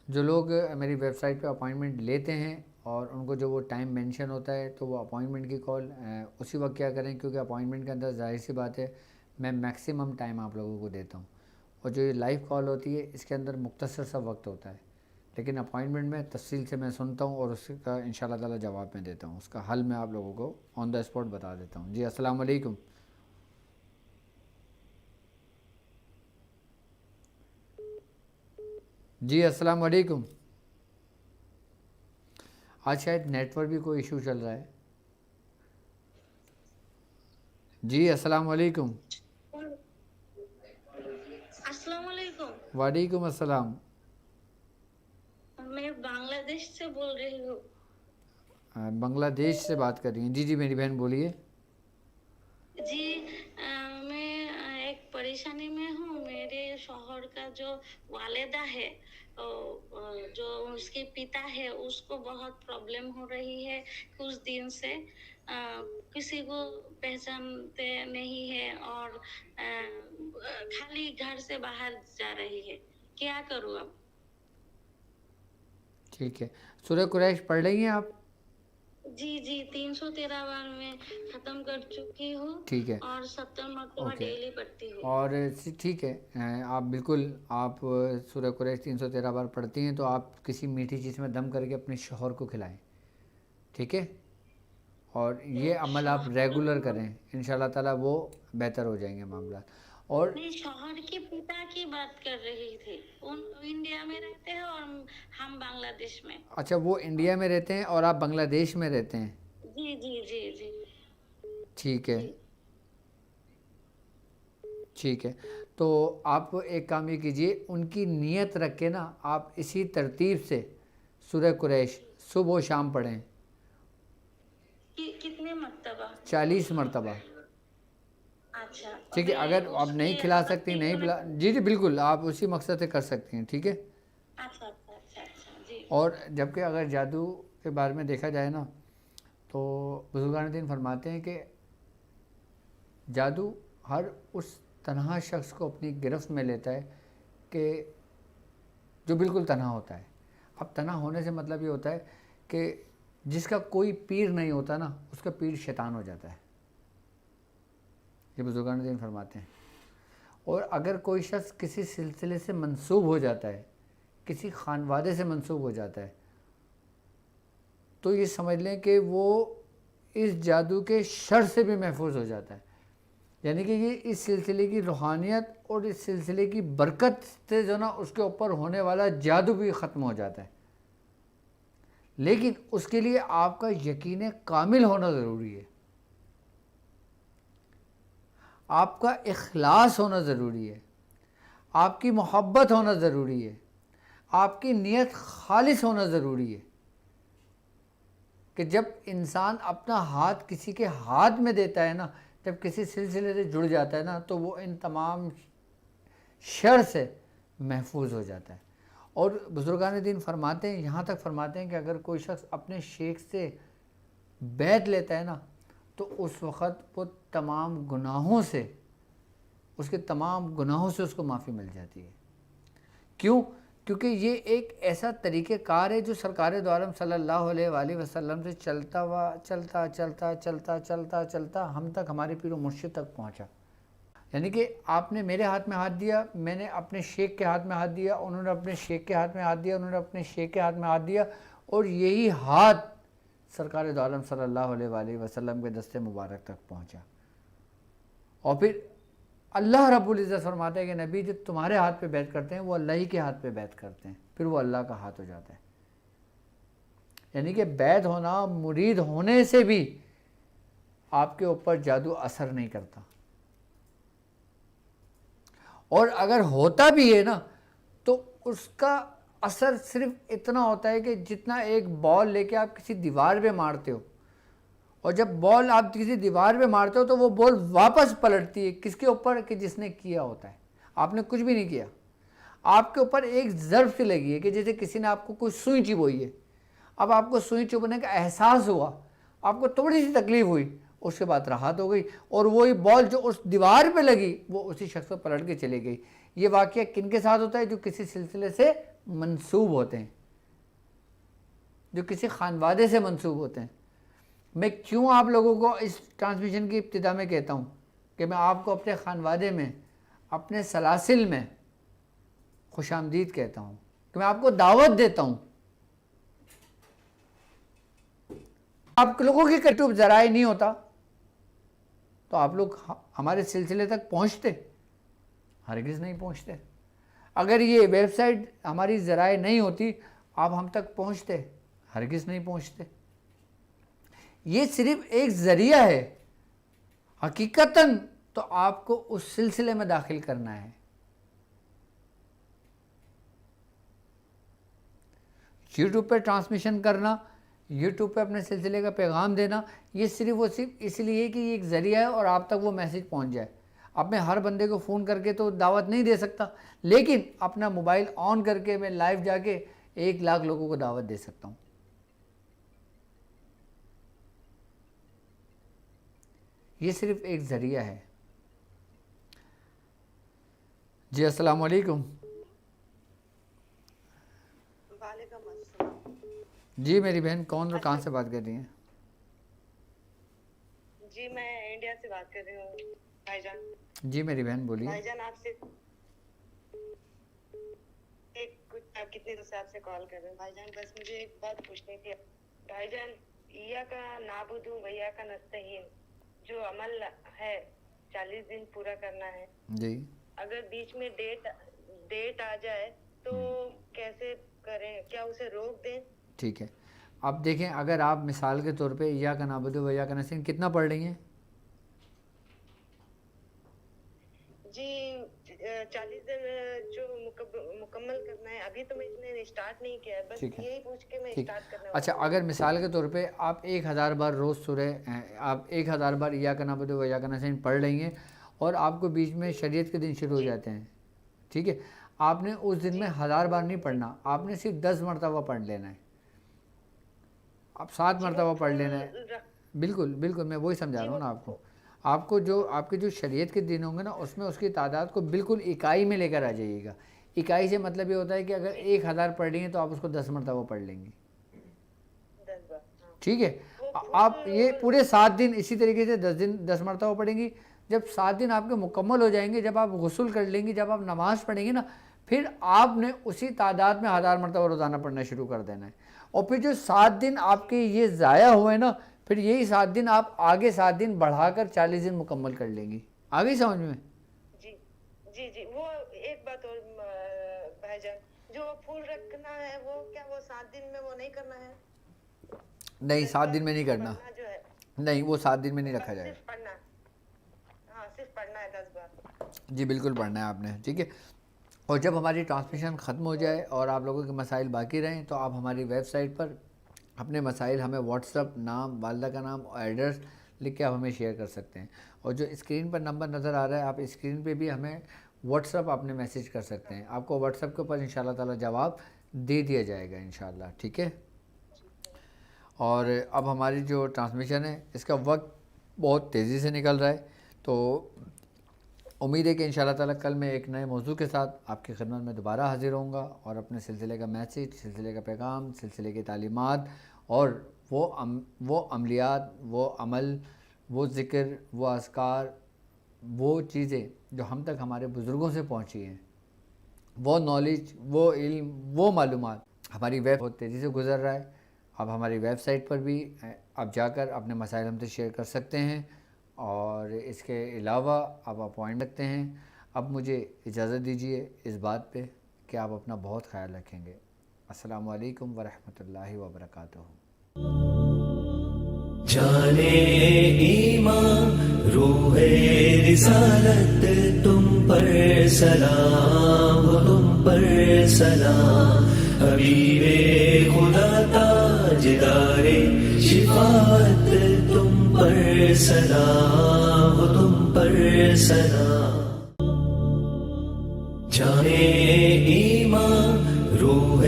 جو لوگ میری ویب سائٹ پہ اپوائنٹمنٹ لیتے ہیں اور ان کو جو وہ ٹائم مینشن ہوتا ہے, تو وہ اپوائنٹمنٹ کی کال اسی وقت کیا کریں, کیونکہ اپوائنٹمنٹ کے اندر ظاہر سی بات ہے میں میکسیمم ٹائم آپ لوگوں کو دیتا ہوں, اور جو یہ لائیو کال ہوتی ہے اس کے اندر مختصر سا وقت ہوتا ہے, لیکن اپوائنٹمنٹ میں تفصیل سے میں سنتا ہوں اور اس کا انشاءاللہ تعالی جواب میں دیتا ہوں, اس کا حل میں آپ لوگوں کو آن دا اسپاٹ بتا دیتا ہوں. جی السلام علیکم. جی السلام علیکم. آج شاید نیٹ ورک بھی کوئی ایشو چل رہا ہے. جی السلام علیکم. السلام علیکم. وعلیکم السلام. میں بنگلہ دیش سے بول رہی ہوں. بنگلہ دیش سے بات کر رہی ہیں؟ جی میری بہن بولیے. جی میں ایک پریشانی میں ہوں. میرے شوہر کا جو والدہ ہے, جو اس کے پتا ہے, اس کو بہت پرابلم ہو رہی ہے کچھ دن سے. کسی کو پہچانتے نہیں ہے اور خالی گھر سے باہر جا رہی ہے. کیا کروں اب؟ ٹھیک ہے, سورہ قریش پڑھ رہی ہیں آپ؟ جی 313 بار میں ختم کر چکی ہوں. ٹھیک ہے, اور 70 مرتبہ ڈیلی پڑھتی ہوں. اور ٹھیک ہے, آپ بالکل آپ سورہ قریش 313 بار پڑھتی ہیں تو آپ کسی میٹھی چیز میں دم کر کے اپنے شوہر کو کھلائیں. ٹھیک ہے, اور یہ عمل آپ ریگولر کریں, انشاءاللہ تعالیٰ وہ بہتر ہو جائیں گے معاملات. اور میں شوہر کے پتا کی بات کر رہی تھی. انڈیا میں رہتے ہیں اور ہم بنگلہ دیش میں. اچھا, وہ انڈیا میں رہتے ہیں اور آپ بنگلہ دیش میں رہتے ہیں؟ جی جی جی جی. ٹھیک ہے. ٹھیک ہے, تو آپ ایک کام یہ کیجئے, ان کی نیت رکھ کے نا آپ اسی ترتیب سے سورہ قریش صبح و شام پڑھیں. کتنے مرتبہ؟ 40 مرتبہ. اچھا ٹھیک ہے, اگر آپ نہیں کھلا سکتی جی بالکل آپ اسی مقصد سے کر سکتی ہیں. ٹھیک ہے. اچھا جی. اور جبکہ اگر جادو کے بارے میں دیکھا جائے نا, تو بزرگان دین فرماتے ہیں کہ جادو ہر اس تنہا شخص کو اپنی گرفت میں لیتا ہے کہ جو بالکل تنہا ہوتا ہے. اب تنہا ہونے سے مطلب یہ ہوتا ہے کہ جس کا کوئی پیر نہیں ہوتا نا, اس کا پیر شیطان ہو جاتا ہے. یہ بزرگان دین فرماتے ہیں. اور اگر کوئی شخص کسی سلسلے سے منسوب ہو جاتا ہے، کسی خانوادے سے منسوب ہو جاتا ہے، تو یہ سمجھ لیں کہ وہ اس جادو کے شر سے بھی محفوظ ہو جاتا ہے. یعنی کہ یہ اس سلسلے کی روحانیت اور اس سلسلے کی برکت سے جو نا اس کے اوپر ہونے والا جادو بھی ختم ہو جاتا ہے. لیکن اس کے لیے آپ کا یقین کامل ہونا ضروری ہے، آپ کا اخلاص ہونا ضروری ہے، آپ کی محبت ہونا ضروری ہے، آپ کی نیت خالص ہونا ضروری ہے. کہ جب انسان اپنا ہاتھ کسی کے ہاتھ میں دیتا ہے نا، جب کسی سلسلے سے جڑ جاتا ہے نا، تو وہ ان تمام شر سے محفوظ ہو جاتا ہے. اور بزرگان دین فرماتے ہیں، یہاں تک فرماتے ہیں کہ اگر کوئی شخص اپنے شیخ سے بیعت لیتا ہے نا، تو اس وقت وہ تمام گناہوں سے، اس کے تمام گناہوں سے اس کو معافی مل جاتی ہے. کیوں؟ کیونکہ یہ ایک ایسا طریقہ کار ہے جو سرکار دو عالم صلی اللہ علیہ وآلہ وسلم سے چلتا ہوا چلتا چلتا چلتا چلتا چلتا ہم تک، ہمارے پیر و مرشد تک پہنچا. یعنی کہ آپ نے میرے ہاتھ میں ہاتھ دیا، میں نے اپنے شیخ کے ہاتھ میں ہاتھ دیا، انہوں نے اپنے شیخ کے ہاتھ میں ہاتھ دیا، انہوں نے اپنے شیخ کے ہاتھ میں ہاتھ دیا، اور یہی ہاتھ سرکار دو عالم صلی اللہ علیہ وآلہ وسلم کے دست مبارک تک پہنچا. اور پھر اللہ رب العزت فرماتا ہے کہ نبی جو تمہارے ہاتھ پہ بیعت کرتے ہیں وہ اللہ ہی کے ہاتھ پہ بیعت کرتے ہیں، پھر وہ اللہ کا ہاتھ ہو جاتا ہے. یعنی کہ بیعت ہونا، مرید ہونے سے بھی آپ کے اوپر جادو اثر نہیں کرتا. اور اگر ہوتا بھی ہے نا، تو اس کا اثر صرف اتنا ہوتا ہے کہ جتنا ایک بال لے کے آپ کسی دیوار پہ مارتے ہو، اور جب بال آپ کسی دیوار پہ مارتے ہو تو وہ بال واپس پلٹتی ہے کس کے اوپر؟ کہ جس نے کیا ہوتا ہے. آپ نے کچھ بھی نہیں کیا، آپ کے اوپر ایک ضرب سی لگی ہے، کہ جیسے کسی نے آپ کو کوئی سوئی چبھوئی ہے. اب آپ کو سوئی چبھنے کا احساس ہوا، آپ کو تھوڑی سی تکلیف ہوئی، اس کے بعد راحت ہو گئی، اور وہی بال جو اس دیوار پہ لگی وہ اسی شخص پہ پلٹ کے چلی گئی. یہ واقعہ کن کے ساتھ ہوتا ہے؟ جو کسی سلسلے سے منسوب ہوتے ہیں، جو کسی خانوادے سے منسوب ہوتے ہیں. میں کیوں آپ لوگوں کو اس ٹرانسمیشن کی ابتدا میں کہتا ہوں کہ میں آپ کو اپنے خانوادے میں، اپنے سلاسل میں خوش آمدید کہتا ہوں، کہ میں آپ کو دعوت دیتا ہوں. آپ لوگوں کی کٹوب ذرائع نہیں ہوتا تو آپ لوگ ہمارے سلسلے تک پہنچتے؟ ہرگز نہیں پہنچتے. اگر یہ ویب سائٹ ہماری ذرائع نہیں ہوتی، آپ ہم تک پہنچتے؟ ہرگز نہیں پہنچتے. یہ صرف ایک ذریعہ ہے، حقیقتاً تو آپ کو اس سلسلے میں داخل کرنا ہے. یوٹیوب پہ ٹرانسمیشن کرنا، یوٹیوب پہ اپنے سلسلے کا پیغام دینا، یہ صرف اس لیے کہ یہ ایک ذریعہ ہے اور آپ تک وہ میسیج پہنچ جائے. اب میں ہر بندے کو فون کر کے تو دعوت نہیں دے سکتا، لیکن اپنا موبائل آن کر کے میں لائیو جا کے 1,00,000 لوگوں کو دعوت دے سکتا ہوں. یہ صرف ایک ذریعہ ہے. جی السلام علیکم. وعلیکم السلام. جی میری بہن کون اور کہاں سے بات کر رہی ہیں؟ جی میں انڈیا سے بات کر رہی ہوں بھائی جان. جی میری بہن بولیے. بھائی جان آپ سے آپ کتنے دن سے آپ سے کال کر رہے ہیں بھائی جان. بس مجھے ایک بات پوچھنی تھی بھائی جان. ایاک نعبد و ایاک نستعین جو عمل ہے 40 دن پورا کرنا ہے، جی اگر بیچ میں ڈیٹ آ جائے تو کیسے کریں؟ کیا اسے روک دیں؟ ٹھیک ہے. اب دیکھیں، اگر آپ مثال کے طور پہ ایاک نعبد و ایاک نستعین کتنا پڑھ رہی ہیں؟ جی 40 دن جو مکمل کرنا ہے. ابھی تو میں نے اسٹارٹ نہیں کیا ہے، بس ٹھیک ہے. یہی پوچھ کے میں ٹھیک. اسٹارٹ کرنے اچھا، اگر مثال کے طور پہ آپ 1000 بار روز سورہ، آپ 1000 بار ایاک نعبد و ایاک نستعین پڑھ رہی ہیں، اور آپ کو بیچ میں شریعت کے دن شروع ہو جاتے ہیں، ٹھیک ہے، آپ نے اس دن میں 1000 بار نہیں پڑھنا، آپ نے صرف 10 مرتبہ پڑھ لینا ہے. آپ 7 مرتبہ پڑھ لینا ہے. بالکل بالکل، میں وہی سمجھا رہا ہوں نا آپ کو. آپ کو جو آپ کے جو شریعت کے دن ہوں گے نا، اس میں اس کی تعداد کو بالکل اکائی میں لے کر آ جائیے گا. اکائی سے مطلب یہ ہوتا ہے کہ اگر 1000 پڑھ رہی ہیں تو آپ اس کو 10 مرتبہ پڑھ لیں گے. 10 بار. ٹھیک ہے. وہ آپ یہ پورے 7 دن اسی طریقے سے 10 مرتبہ پڑھیں گی. جب 7 دن آپ کے مکمل ہو جائیں گے, جب آپ غسل کر لیں گی, جب آپ نماز پڑھیں گے نا, پھر آپ نے اسی تعداد میں 1000 مرتبہ روزانہ پڑھنا شروع کر دینا ہے. اور پھر جو 7 دن آپ کے یہ ضائع ہوئے نا, پھر یہی 7 دن آپ آگے 7 دن بڑھا کر 40 دن مکمل کر لیں گی. آ گئی سمجھ میں؟ جی جی جی. وہ ایک بات اور بھائی جان, جو پھول رکھنا ہے وہ کیا وہ 7 دن میں وہ نہیں کرنا ہے؟ نہیں 7 دن میں نہیں کرنا, جو ہے نہیں وہ 7 دن میں نہیں رکھا جائے گا. صرف پڑھنا, ہاں صرف پڑھنا ہے 10 بار. جی بالکل پڑھنا ہے آپ نے, ٹھیک ہے. اور جب ہماری ٹرانسمیشن ختم ہو جائے اور آپ لوگوں کے مسائل باقی رہیں تو آپ ہماری ویب سائٹ پر اپنے مسائل ہمیں واٹس اپ, نام, والدہ کا نام اور ایڈریس لکھ کے آپ ہمیں شیئر کر سکتے ہیں. اور جو اسکرین پر نمبر نظر آ رہا ہے, آپ اسکرین پہ بھی ہمیں واٹس اپ اپنے میسیج کر سکتے ہیں. آپ کو واٹس اپ کے اوپر انشاءاللہ تعالی جواب دے دیا جائے گا انشاءاللہ, ٹھیک ہے. اور اب ہماری جو ٹرانسمیشن ہے اس کا وقت بہت تیزی سے نکل رہا ہے, تو امید ہے کہ انشاءاللہ تعالی کل میں ایک نئے موضوع کے ساتھ آپ کی خدمت میں دوبارہ حاضر ہوں گا, اور اپنے سلسلے کا میسیج, سلسلے کا پیغام, سلسلے کی تعلیمات اور وہ عملیات, وہ عمل, وہ ذکر, وہ اذکار, وہ چیزیں جو ہم تک ہمارے بزرگوں سے پہنچی ہیں, وہ نالج, وہ علم, وہ معلومات ہماری ویب بہت تیزی سے گزر رہا ہے. اب ہماری ویب سائٹ پر بھی آپ جا کر اپنے مسائل ہم سے شیئر کر سکتے ہیں, اور اس کے علاوہ آپ اپوائنٹ رکھتے ہیں. اب مجھے اجازت دیجیے اس بات پہ کہ آپ اپنا بہت خیال رکھیں گے. السلام علیکم ورحمۃ اللہ وبرکاتہ. جانے ایمان روح رسالت تم پر سلام, تم پر سلام. حبیب خدا تاجدار شفاعت تم پر سلام, تم پر سلام. جانے ایمان روح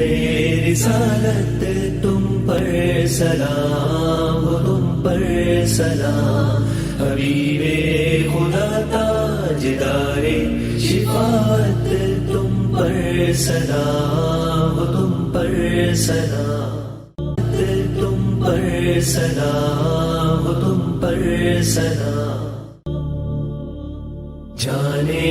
رسالت تم پر سلام, تم پر سلام. حبیب خدا تاجدار شفاعت تم پر سلام, تم پر سلام, تم پر سلام, تم پر سلام. جانے